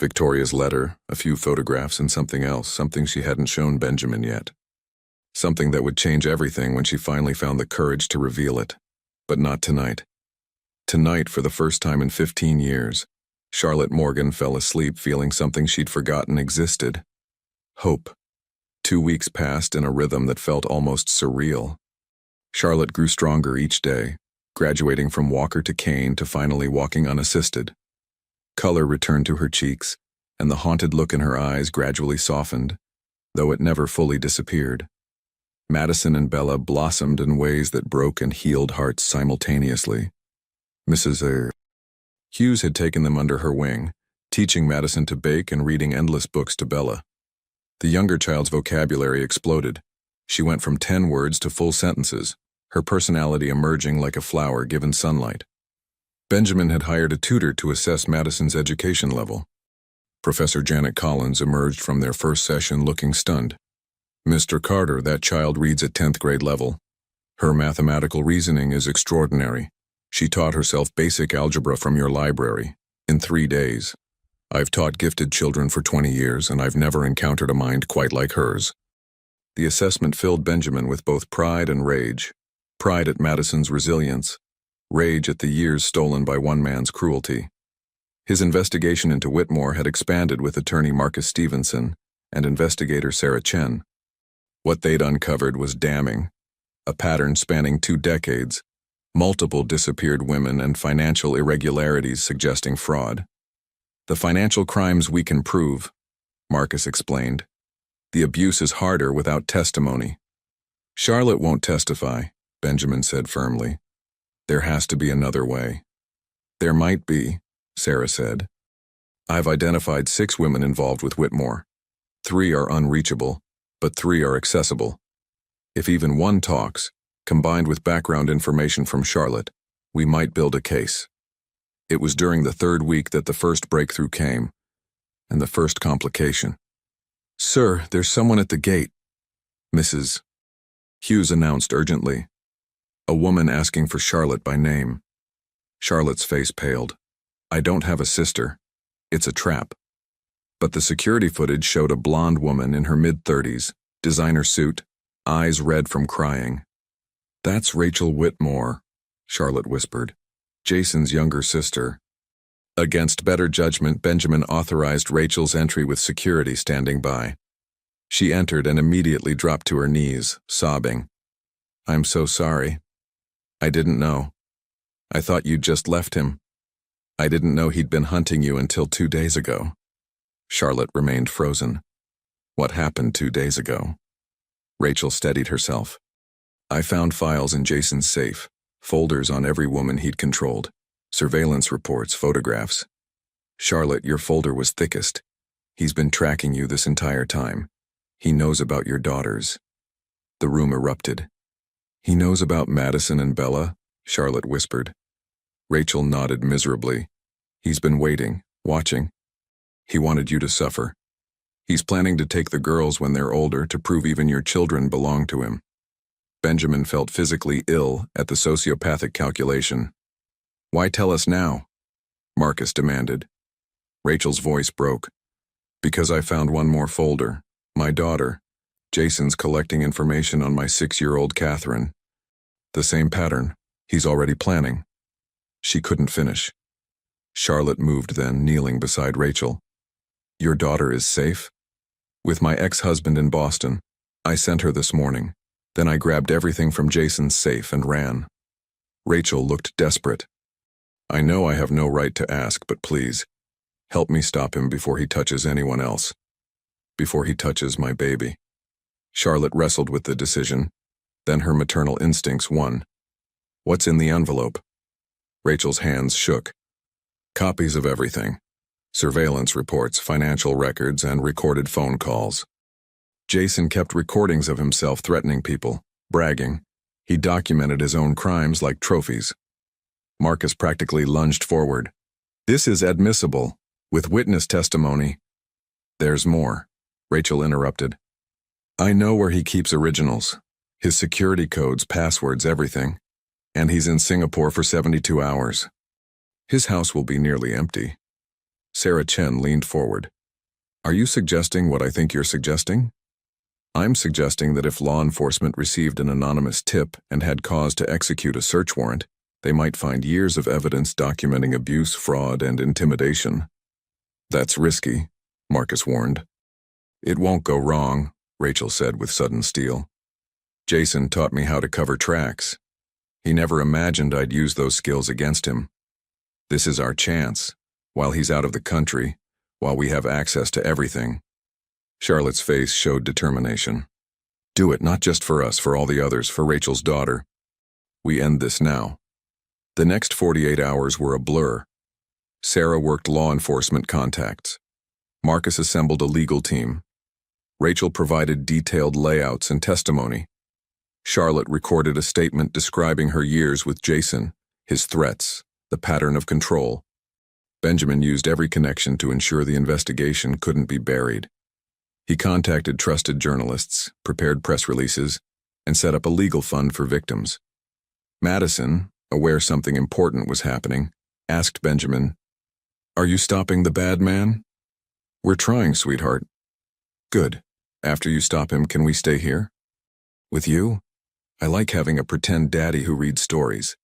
Victoria's letter, a few photographs, and something else, something she hadn't shown Benjamin yet. Something that would change everything when she finally found the courage to reveal it. But not tonight. Tonight, for the first time in 15 years, Charlotte Morgan fell asleep feeling something she'd forgotten existed. Hope. 2 weeks passed in a rhythm that felt almost surreal. Charlotte grew stronger each day, graduating from walker to cane to finally walking unassisted. Color returned to her cheeks, and the haunted look in her eyes gradually softened, though it never fully disappeared. Madison and Bella blossomed in ways that broke and healed hearts simultaneously. Mrs. Hughes had taken them under her wing, teaching Madison to bake and reading endless books to Bella. The younger child's vocabulary exploded. She went from 10 words to full sentences, her personality emerging like a flower given sunlight. Benjamin had hired a tutor to assess Madison's education level. Professor Janet Collins emerged from their first session looking stunned. Mr. Carter, that child reads at 10th grade level. Her mathematical reasoning is extraordinary. She taught herself basic algebra from your library, in 3 days. I've taught gifted children for 20 years, and I've never encountered a mind quite like hers. The assessment filled Benjamin with both pride and rage. Pride at Madison's resilience, rage at the years stolen by one man's cruelty. His investigation into Whitmore had expanded with attorney Marcus Stevenson and investigator Sarah Chen. What they'd uncovered was damning, a pattern spanning 2 decades, multiple disappeared women and financial irregularities suggesting fraud. The financial crimes we can prove, Marcus explained. The abuse is harder without testimony. Charlotte won't testify, Benjamin said firmly. There has to be another way. There might be, Sarah said. I've identified 6 women involved with Whitmore. 3 are unreachable, but 3 are accessible. If even one talks, combined with background information from Charlotte, we might build a case. It was during the 3rd week that the first breakthrough came, and the first complication. Sir, there's someone at the gate. Mrs. Hughes announced urgently. A woman asking for Charlotte by name. Charlotte's face paled. I don't have a sister. It's a trap. But the security footage showed a blonde woman in her mid-30s, designer suit, eyes red from crying. That's Rachel Whitmore, Charlotte whispered. Jason's younger sister. Against better judgment, Benjamin authorized Rachel's entry with security standing by. She entered and immediately dropped to her knees, sobbing. I'm so sorry. I didn't know. I thought you'd just left him. I didn't know he'd been hunting you until 2 days ago. Charlotte remained frozen. What happened 2 days ago? Rachel steadied herself. I found files in Jason's safe, folders on every woman he'd controlled, surveillance reports, photographs. Charlotte, your folder was thickest. He's been tracking you this entire time. He knows about your daughters. The room erupted. He knows about Madison and Bella, Charlotte whispered. Rachel nodded miserably. He's been waiting, watching. He wanted you to suffer. He's planning to take the girls when they're older to prove even your children belong to him. Benjamin felt physically ill at the sociopathic calculation. Why tell us now? Marcus demanded. Rachel's voice broke. Because I found one more folder. My daughter. Jason's collecting information on my 6-year-old Catherine. The same pattern. He's already planning. She couldn't finish. Charlotte moved then, kneeling beside Rachel. Your daughter is safe? With my ex-husband in Boston. I sent her this morning. Then I grabbed everything from Jason's safe and ran. Rachel looked desperate. I know I have no right to ask, but please, help me stop him before he touches anyone else. Before he touches my baby. Charlotte wrestled with the decision. Then her maternal instincts won. What's in the envelope? Rachel's hands shook. Copies of everything. Surveillance reports, financial records, and recorded phone calls. Jason kept recordings of himself threatening people, bragging. He documented his own crimes like trophies. Marcus practically lunged forward. This is admissible, with witness testimony. There's more, Rachel interrupted. I know where he keeps originals. His security codes, passwords, everything. And he's in Singapore for 72 hours. His house will be nearly empty. Sarah Chen leaned forward. Are you suggesting what I think you're suggesting? I'm suggesting that if law enforcement received an anonymous tip and had cause to execute a search warrant, they might find years of evidence documenting abuse, fraud, and intimidation. That's risky, Marcus warned. It won't go wrong, Rachel said with sudden steel. Jason taught me how to cover tracks. He never imagined I'd use those skills against him. This is our chance, while he's out of the country, while we have access to everything. Charlotte's face showed determination. Do it, not just for us, for all the others, for Rachel's daughter. We end this now. The next 48 hours were a blur. Sarah worked law enforcement contacts. Marcus assembled a legal team. Rachel provided detailed layouts and testimony. Charlotte recorded a statement describing her years with Jason, his threats, the pattern of control. Benjamin used every connection to ensure the investigation couldn't be buried. He contacted trusted journalists, prepared press releases, and set up a legal fund for victims. Madison, aware something important was happening, asked Benjamin, Are you stopping the bad man? We're trying, sweetheart. Good. After you stop him, can we stay here? With you? I like having a pretend daddy who reads stories.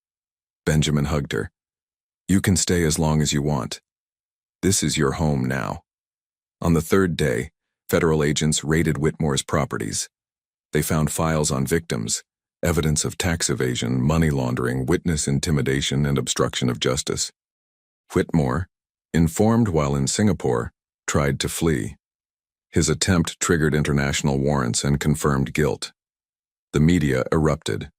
Benjamin hugged her. You can stay as long as you want. This is your home now. On the 3rd day, federal agents raided Whitmore's properties. They found files on victims, evidence of tax evasion, money laundering, witness intimidation, and obstruction of justice. Whitmore, informed while in Singapore, tried to flee. His attempt triggered international warrants and confirmed guilt. The media erupted.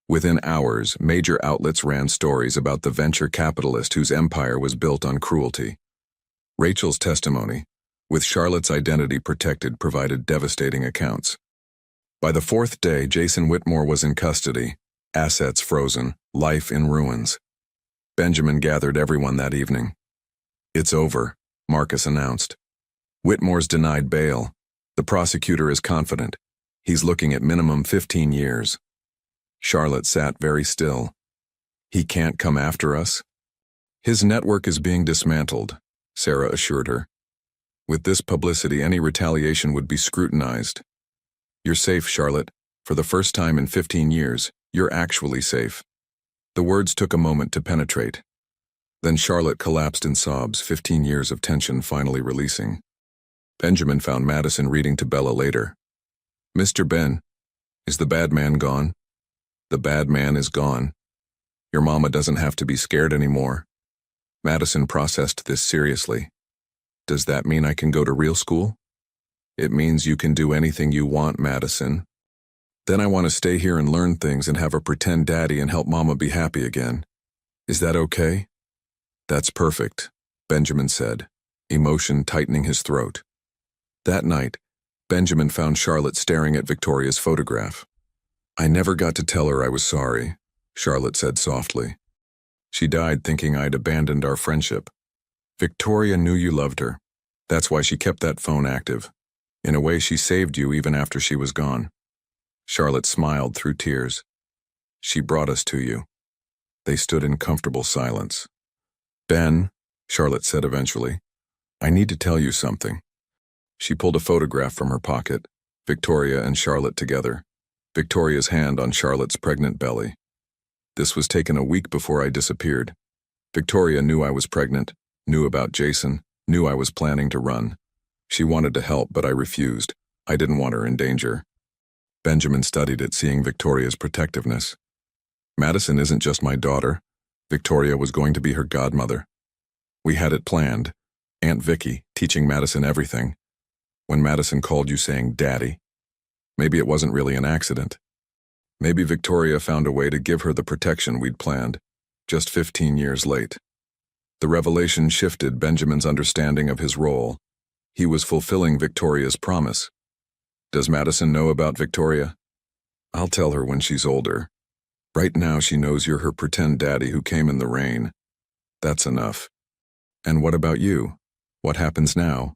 Within hours, major outlets ran stories about the venture capitalist whose empire was built on cruelty. Rachel's testimony, with Charlotte's identity protected, provided devastating accounts. By the fourth day, Jason Whitmore was in custody, assets frozen, life in ruins. Benjamin gathered everyone that evening. "It's over," Marcus announced. "Whitmore's denied bail. The prosecutor is confident. He's looking at minimum 15 years. Charlotte sat very still. "He can't come after us?" "His network is being dismantled," Sarah assured her. "With this publicity, any retaliation would be scrutinized. You're safe, Charlotte. For the first time in 15 years, you're actually safe." The words took a moment to penetrate. Then Charlotte collapsed in sobs, 15 years of tension finally releasing. Benjamin found Madison reading to Bella later. "Mr. Ben, is the bad man gone?" "The bad man is gone. Your mama doesn't have to be scared anymore." Madison processed this seriously. "Does that mean I can go to real school?" "It means you can do anything you want, Madison. Then I want to stay here and learn things and have a pretend daddy and help mama be happy again. Is that okay?" "That's perfect," Benjamin said, emotion tightening his throat. That night, Benjamin found Charlotte staring at Victoria's photograph. "I never got to tell her I was sorry," Charlotte said softly. "She died thinking I'd abandoned our friendship. Victoria knew you loved her. That's why she kept that phone active. In a way, she saved you even after she was gone." Charlotte smiled through tears. "She brought us to you." They stood in comfortable silence. "Ben," Charlotte said eventually, "I need to tell you something." She pulled a photograph from her pocket, Victoria and Charlotte together, Victoria's hand on Charlotte's pregnant belly. "This was taken a week before I disappeared. Victoria knew I was pregnant, knew about Jason, knew I was planning to run. She wanted to help, but I refused. I didn't want her in danger." Benjamin studied it, seeing Victoria's protectiveness. "Madison isn't just my daughter. Victoria was going to be her godmother. We had it planned. Aunt Vicky, teaching Madison everything. When Madison called you saying, 'Daddy,' maybe it wasn't really an accident. Maybe Victoria found a way to give her the protection we'd planned, just 15 years late." The revelation shifted Benjamin's understanding of his role. He was fulfilling Victoria's promise. "Does Madison know about Victoria?" "I'll tell her when she's older. Right now she knows you're her pretend daddy who came in the rain. That's enough." "And what about you? What happens now?"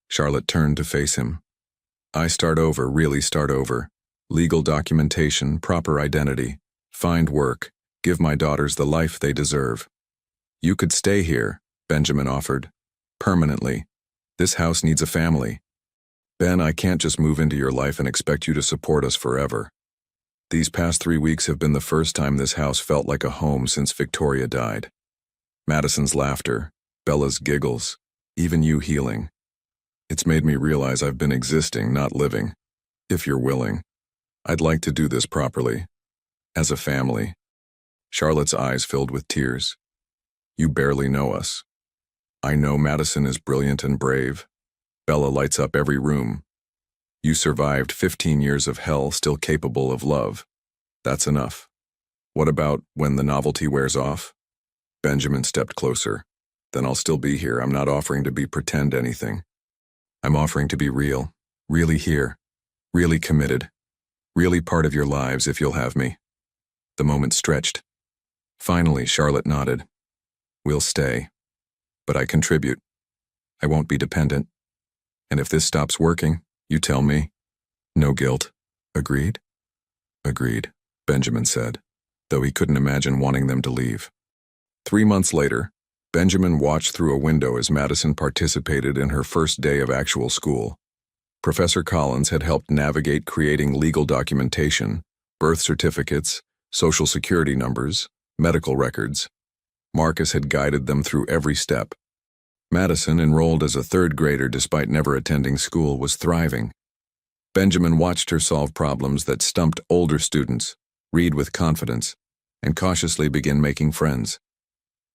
Charlotte turned to face him. "I start over, really start over. Legal documentation, proper identity, find work, give my daughters the life they deserve." "You could stay here," Benjamin offered. "Permanently. This house needs a family. Ben, I can't just move into your life and expect you to support us forever. These past 3 weeks have been the first time this house felt like a home since Victoria died." Madison's laughter, Bella's giggles, even you healing. "It's made me realize I've been existing, not living. If you're willing, I'd like to do this properly. As a family." Charlotte's eyes filled with tears. "You barely know us. I know Madison is brilliant and brave. Bella lights up every room. You survived 15 years of hell, still capable of love. That's enough. What about when the novelty wears off?" Benjamin stepped closer. "Then I'll still be here. I'm not offering to be pretend anything. I'm offering to be real, really here, really committed, really part of your lives if you'll have me." The moment stretched. Finally, Charlotte nodded. "We'll stay. But I contribute. I won't be dependent. And if this stops working, you tell me. No guilt. Agreed?" "Agreed," Benjamin said, though he couldn't imagine wanting them to leave. 3 months later, Benjamin watched through a window as Madison participated in her first day of actual school. Professor Collins had helped navigate creating legal documentation, birth certificates, social security numbers, medical records. Marcus had guided them through every step. Madison, enrolled as a 3rd grader despite never attending school, was thriving. Benjamin watched her solve problems that stumped older students, read with confidence, and cautiously begin making friends.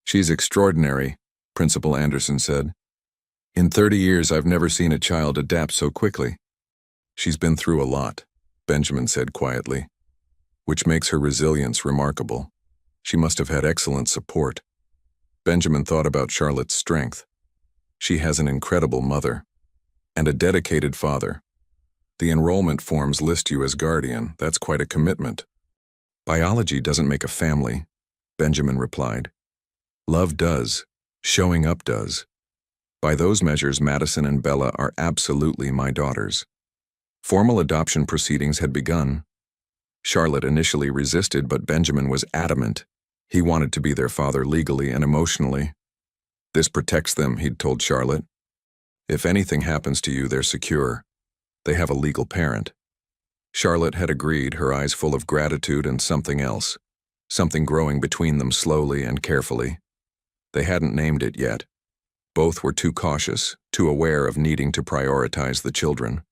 "She's extraordinary," Principal Anderson said. "In 30 years, I've never seen a child adapt so quickly." "She's been through a lot," Benjamin said quietly. which makes her resilience remarkable. She must have had excellent support. Benjamin thought about Charlotte's strength. She has an incredible mother and a dedicated father. The enrollment forms list you as guardian. That's quite a commitment. Biology doesn't make a family, Benjamin replied. Love does. Showing up does. By those measures, Madison and Bella are absolutely my daughters. Formal adoption proceedings had begun. Charlotte initially resisted, but Benjamin was adamant. He wanted to be their father legally and emotionally. This protects them, he'd told Charlotte. If anything happens to you, they're secure. They have a legal parent. Charlotte had agreed, her eyes full of gratitude and something else, something growing between them slowly and carefully. They hadn't named it yet. Both were too cautious, too aware of needing to prioritize the children.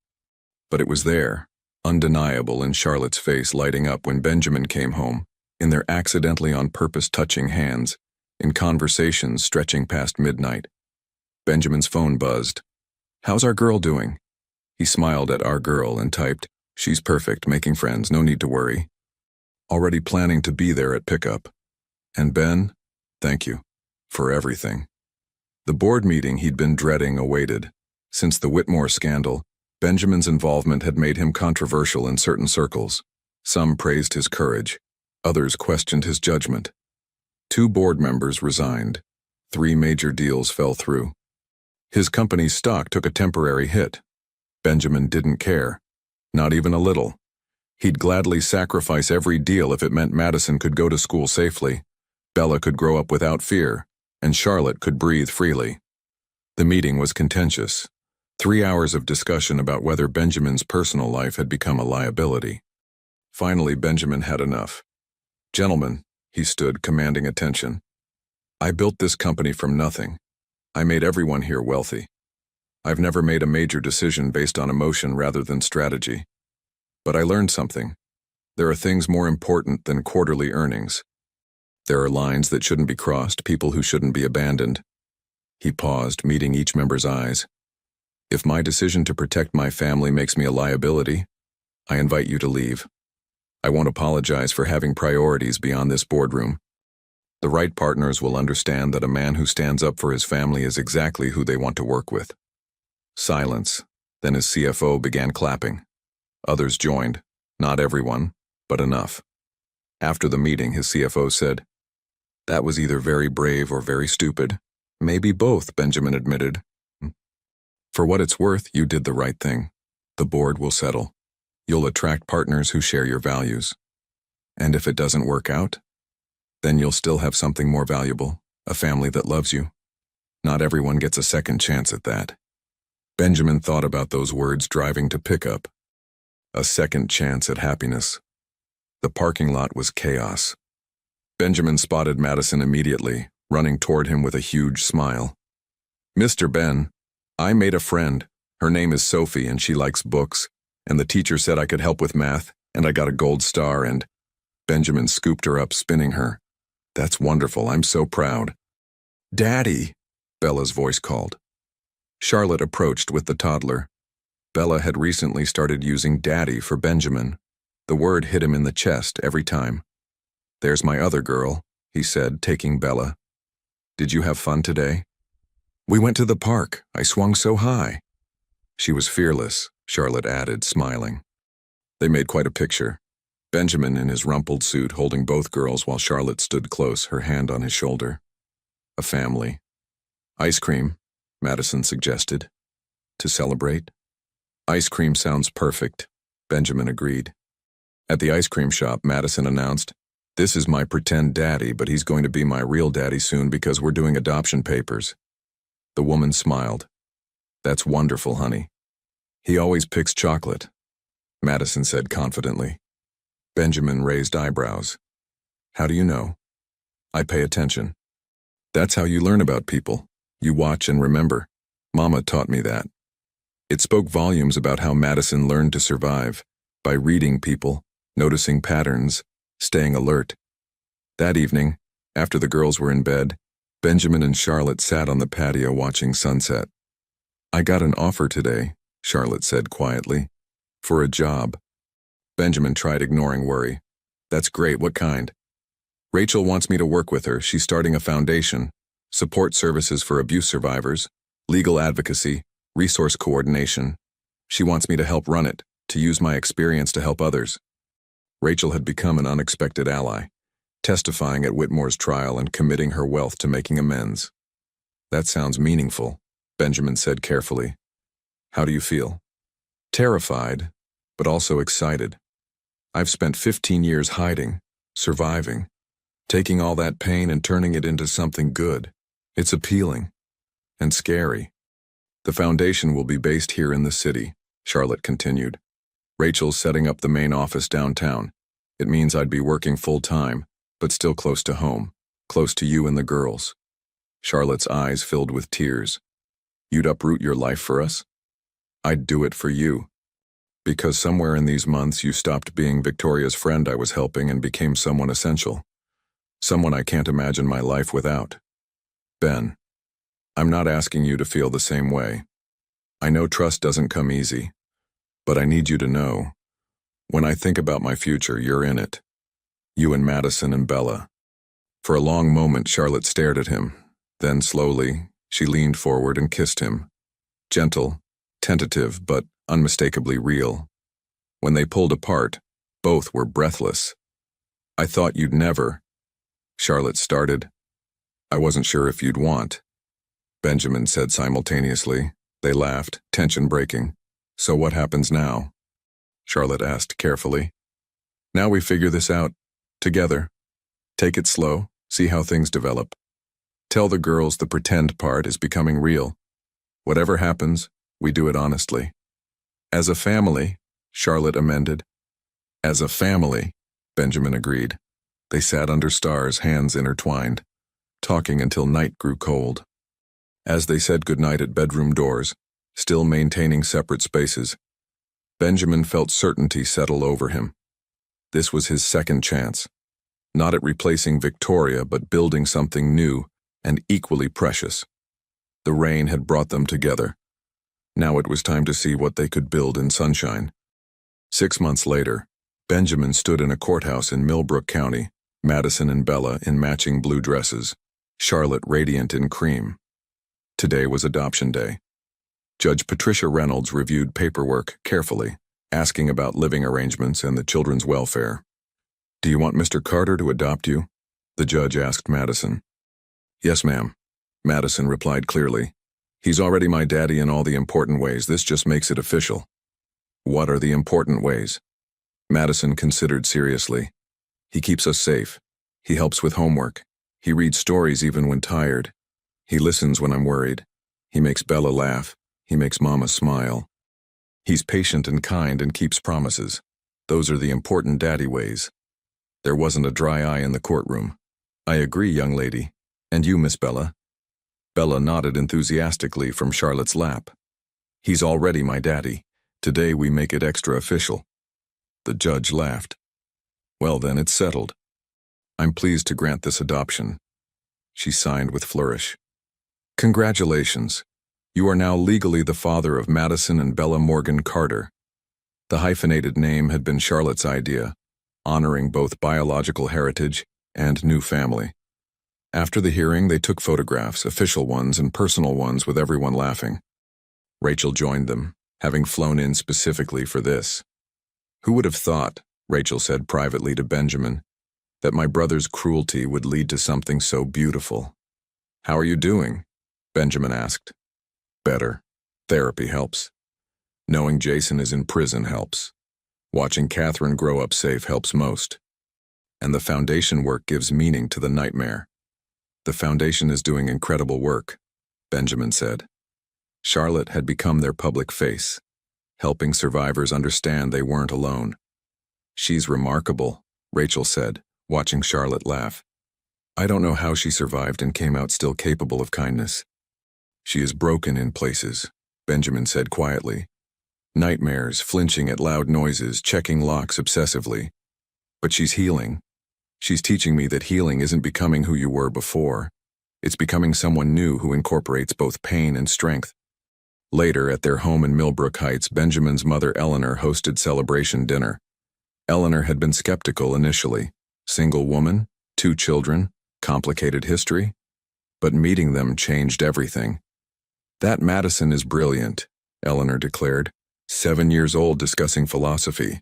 But it was there, undeniable, in Charlotte's face lighting up when Benjamin came home, in their accidentally on purpose touching hands, in conversations stretching past midnight. Benjamin's phone buzzed. How's our girl doing? He smiled at our girl and typed, She's perfect, making friends, no need to worry. Already planning to be there at pickup. And Ben, thank you for everything. The board meeting he'd been dreading awaited. Since the Whitmore scandal, Benjamin's involvement had made him controversial in certain circles. Some praised his courage. Others questioned his judgment. 2 board members resigned. 3 major deals fell through. His company's stock took a temporary hit. Benjamin didn't care. Not even a little. He'd gladly sacrifice every deal if it meant Madison could go to school safely, Bella could grow up without fear, and Charlotte could breathe freely. The meeting was contentious. 3 hours of discussion about whether Benjamin's personal life had become a liability. Finally, Benjamin had enough. Gentlemen, he stood, commanding attention. I built this company from nothing. I made everyone here wealthy. I've never made a major decision based on emotion rather than strategy. But I learned something. There are things more important than quarterly earnings. There are lines that shouldn't be crossed, people who shouldn't be abandoned. He paused, meeting each member's eyes. If my decision to protect my family makes me a liability, I invite you to leave. I won't apologize for having priorities beyond this boardroom. The right partners will understand that a man who stands up for his family is exactly who they want to work with. Silence. Then his CFO began clapping. Others joined. Not everyone, but enough. After the meeting, his CFO said, That was either very brave or very stupid. Maybe both, Benjamin admitted. For what it's worth, you did the right thing. The board will settle. You'll attract partners who share your values. And if it doesn't work out, then you'll still have something more valuable, a family that loves you. Not everyone gets a second chance at that. Benjamin thought about those words driving to pickup. A second chance at happiness. The parking lot was chaos. Benjamin spotted Madison immediately, running toward him with a huge smile. Mr. Ben, I made a friend. Her name is Sophie and she likes books, and the teacher said I could help with math, and I got a gold star and… Benjamin scooped her up, spinning her. That's wonderful, I'm so proud. Daddy, Bella's voice called. Charlotte approached with the toddler. Bella had recently started using daddy for Benjamin. The word hit him in the chest every time. There's my other girl, he said, taking Bella. Did you have fun today? We went to the park. I swung so high. She was fearless, Charlotte added, smiling. They made quite a picture. Benjamin in his rumpled suit holding both girls while Charlotte stood close, her hand on his shoulder. A family. Ice cream, Madison suggested. To celebrate? Ice cream sounds perfect, Benjamin agreed. At the ice cream shop, Madison announced, This is my pretend daddy, but he's going to be my real daddy soon because we're doing adoption papers. The woman smiled. That's wonderful, honey. He always picks chocolate, Madison said confidently. Benjamin raised eyebrows. How do you know? I pay attention. That's how you learn about people. You watch and remember. Mama taught me that. It spoke volumes about how Madison learned to survive, by reading people, noticing patterns, staying alert. That evening, after the girls were in bed, Benjamin and Charlotte sat on the patio watching sunset. I got an offer today, Charlotte said quietly, for a job. Benjamin tried ignoring worry. That's great, what kind? Rachel wants me to work with her. She's starting a foundation, support services for abuse survivors, legal advocacy, resource coordination. She wants me to help run it, to use my experience to help others. Rachel had become an unexpected ally, testifying at Whitmore's trial and committing her wealth to making amends. That sounds meaningful, Benjamin said carefully. How do you feel? Terrified, but also excited. I've spent 15 years hiding, surviving, taking all that pain and turning it into something good. It's appealing and scary. The foundation will be based here in the city, Charlotte continued. Rachel's setting up the main office downtown. It means I'd be working full-time, but still close to home, close to you and the girls. Charlotte's eyes filled with tears. You'd uproot your life for us? I'd do it for you. Because somewhere in these months you stopped being Victoria's friend I was helping and became someone essential. Someone I can't imagine my life without. Ben, I'm not asking you to feel the same way. I know trust doesn't come easy, but I need you to know, when I think about my future, you're in it. You and Madison and Bella. For a long moment, Charlotte stared at him. Then, slowly, she leaned forward and kissed him. Gentle, tentative, but unmistakably real. When they pulled apart, both were breathless. I thought you'd never. Charlotte started. I wasn't sure if you'd want. Benjamin said simultaneously. They laughed, tension breaking. So what happens now? Charlotte asked carefully. Now we figure this out, together. Take it slow, see how things develop. Tell the girls the pretend part is becoming real. Whatever happens, we do it honestly. As a family, Charlotte amended. As a family, Benjamin agreed. They sat under stars, hands intertwined, talking until night grew cold. As they said goodnight at bedroom doors, still maintaining separate spaces, Benjamin felt certainty settle over him. This was his second chance, not at replacing Victoria, but building something new and equally precious. The rain had brought them together. Now it was time to see what they could build in sunshine. 6 months later, Benjamin stood in a courthouse in Millbrook County, Madison and Bella in matching blue dresses, Charlotte radiant in cream. Today was adoption day. Judge Patricia Reynolds reviewed paperwork carefully, asking about living arrangements and the children's welfare. Do you want Mr. Carter to adopt you? The judge asked Madison. Yes, ma'am. Madison replied clearly. He's already my daddy in all the important ways. This just makes it official. What are the important ways? Madison considered seriously. He keeps us safe. He helps with homework. He reads stories even when tired. He listens when I'm worried. He makes Bella laugh. He makes Mama smile. He's patient and kind and keeps promises. Those are the important daddy ways. There wasn't a dry eye in the courtroom. I agree, young lady. And you, Miss Bella? Bella nodded enthusiastically from Charlotte's lap. He's already my daddy. Today we make it extra official. The judge laughed. Well then, it's settled. I'm pleased to grant this adoption. She signed with flourish. Congratulations. You are now legally the father of Madison and Bella Morgan Carter. The hyphenated name had been Charlotte's idea, honoring both biological heritage and new family. After the hearing, they took photographs, official ones and personal ones, with everyone laughing. Rachel joined them, having flown in specifically for this. Who would have thought, Rachel said privately to Benjamin, that my brother's cruelty would lead to something so beautiful? How are you doing? Benjamin asked. Better. Therapy helps. Knowing Jason is in prison helps. Watching Catherine grow up safe helps most. And the foundation work gives meaning to the nightmare. The foundation is doing incredible work, Benjamin said. Charlotte had become their public face, helping survivors understand they weren't alone. She's remarkable, Rachel said, watching Charlotte laugh. I don't know how she survived and came out still capable of kindness. She is broken in places, Benjamin said quietly. Nightmares, flinching at loud noises, checking locks obsessively. But she's healing. She's teaching me that healing isn't becoming who you were before. It's becoming someone new who incorporates both pain and strength. Later, at their home in Millbrook Heights, Benjamin's mother Eleanor hosted celebration dinner. Eleanor had been skeptical initially. Single woman, 2 children, complicated history. But meeting them changed everything. "That Madison is brilliant," Eleanor declared, 7 years old discussing philosophy.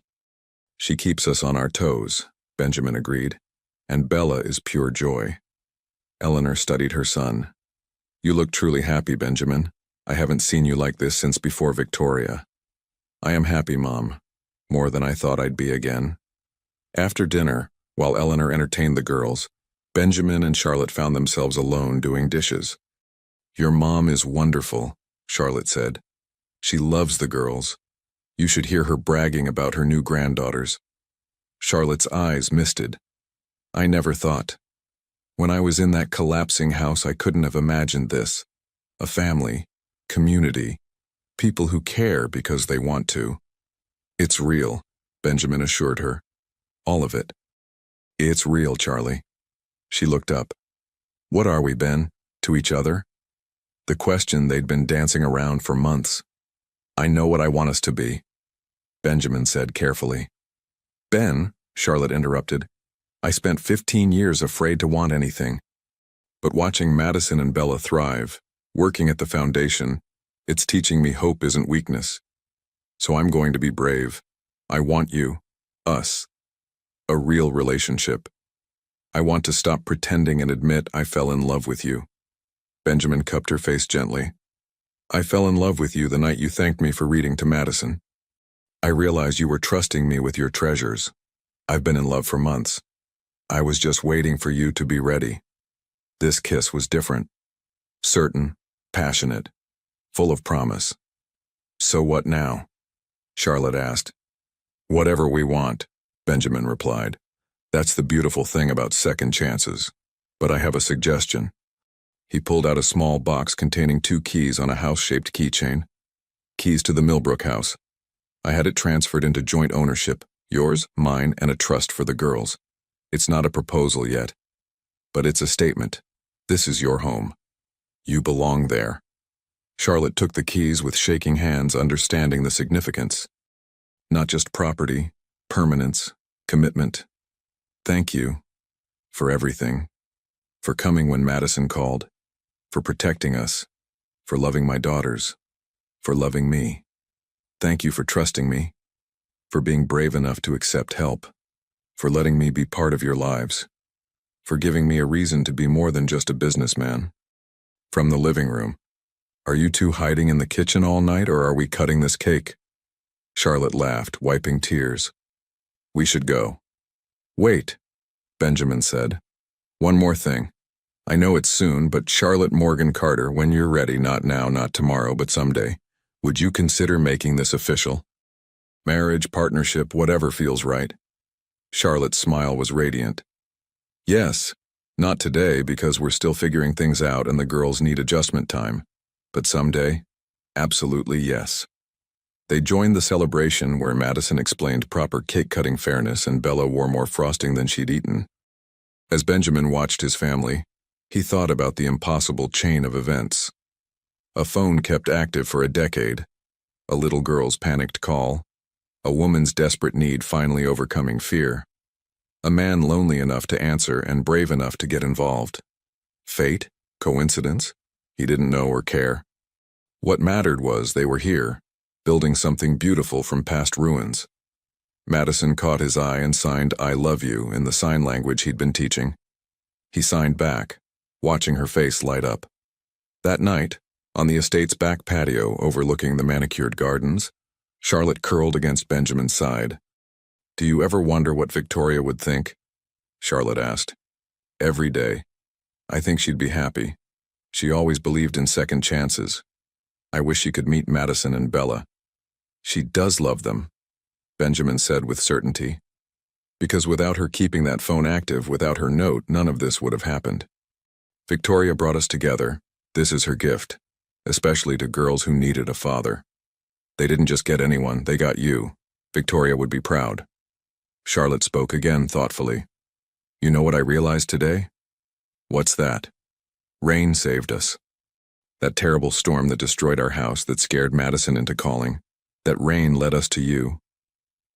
"She keeps us on our toes," Benjamin agreed. "And Bella is pure joy." Eleanor studied her son. "You look truly happy, Benjamin. I haven't seen you like this since before Victoria." "I am happy, Mom. More than I thought I'd be again." After dinner, while Eleanor entertained the girls, Benjamin and Charlotte found themselves alone doing dishes. "Your mom is wonderful," Charlotte said. "She loves the girls. You should hear her bragging about her new granddaughters." Charlotte's eyes misted. "I never thought. When I was in that collapsing house, I couldn't have imagined this. A family, community, people who care because they want to." "It's real," Benjamin assured her. "All of it." "It's real, Charlie." She looked up. "What are we, Ben? To each other?" The question they'd been dancing around for months. "I know what I want us to be," Benjamin said carefully. "Ben," Charlotte interrupted, "I spent 15 years afraid to want anything. But watching Madison and Bella thrive, working at the foundation, it's teaching me hope isn't weakness. So I'm going to be brave. I want you, us, a real relationship. I want to stop pretending and admit I fell in love with you." Benjamin cupped her face gently. "I fell in love with you the night you thanked me for reading to Madison. I realized you were trusting me with your treasures. I've been in love for months. I was just waiting for you to be ready." This kiss was different. Certain, passionate, full of promise. "So what now?" Charlotte asked. "Whatever we want," Benjamin replied. "That's the beautiful thing about second chances. But I have a suggestion." He pulled out a small box containing 2 keys on a house-shaped keychain. "Keys to the Millbrook house. I had it transferred into joint ownership, yours, mine, and a trust for the girls. It's not a proposal yet, but it's a statement. This is your home. You belong there." Charlotte took the keys with shaking hands, understanding the significance. Not just property, permanence, commitment. "Thank you for everything. For coming when Madison called. For protecting us. For loving my daughters. For loving me. Thank you for trusting me. For being brave enough to accept help. For letting me be part of your lives. For giving me a reason to be more than just a businessman." From the living room. "Are you two hiding in the kitchen all night, or are we cutting this cake?" Charlotte laughed, wiping tears. "We should go." "Wait," Benjamin said. "One more thing. I know it's soon, but Charlotte Morgan Carter, when you're ready, not now, not tomorrow, but someday, would you consider making this official? Marriage, partnership, whatever feels right." Charlotte's smile was radiant. "Yes, not today because we're still figuring things out and the girls need adjustment time. But someday, absolutely yes." They joined the celebration where Madison explained proper cake-cutting fairness and Bella wore more frosting than she'd eaten. As Benjamin watched his family, he thought about the impossible chain of events. A phone kept active for a decade, a little girl's panicked call, a woman's desperate need finally overcoming fear, a man lonely enough to answer and brave enough to get involved. Fate? Coincidence? He didn't know or care. What mattered was they were here, building something beautiful from past ruins. Madison caught his eye and signed "I love you" in the sign language he'd been teaching. He signed back, watching her face light up. That night, on the estate's back patio overlooking the manicured gardens, Charlotte curled against Benjamin's side. "Do you ever wonder what Victoria would think?" Charlotte asked. "Every day. I think she'd be happy. She always believed in second chances. I wish she could meet Madison and Bella." "She does love them," Benjamin said with certainty. "Because without her keeping that phone active, without her note, none of this would have happened. Victoria brought us together. This is her gift, especially to girls who needed a father. They didn't just get anyone, they got you. Victoria would be proud." Charlotte spoke again thoughtfully. "You know what I realized today?" "What's that?" "Rain saved us. That terrible storm that destroyed our house, that scared Madison into calling. That rain led us to you.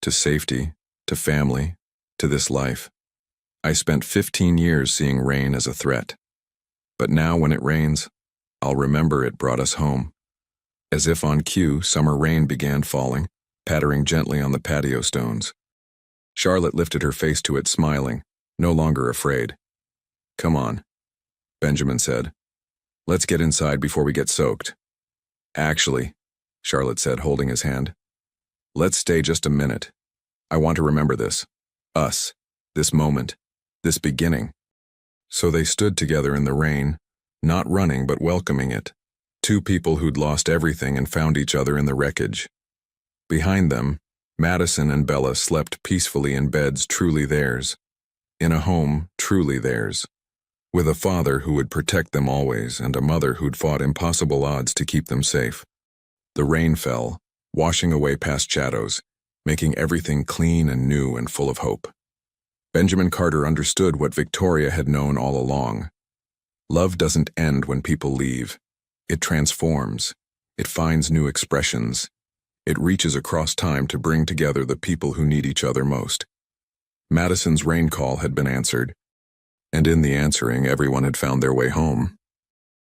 To safety, to to family, to this life. I spent 15 years seeing rain as a threat. But now when it rains, I'll remember it brought us home. As if on cue, summer rain began falling, pattering gently on the patio stones. Charlotte lifted her face to it, smiling, no longer afraid. "Come on," Benjamin said. "Let's get inside before we get soaked." "Actually," Charlotte said, holding his hand, "let's stay just a minute. I want to remember this. Us. This moment. This beginning." So they stood together in the rain, not running but welcoming it. Two people who'd lost everything and found each other in the wreckage. Behind them, Madison and Bella slept peacefully in beds truly theirs, in a home truly theirs, with a father who would protect them always and a mother who'd fought impossible odds to keep them safe. The rain fell, washing away past shadows, making everything clean and new and full of hope. Benjamin Carter understood what Victoria had known all along. Love doesn't end when people leave. It transforms. It finds new expressions. It reaches across time to bring together the people who need each other most. Madison's rain call had been answered, and in the answering, everyone had found their way home.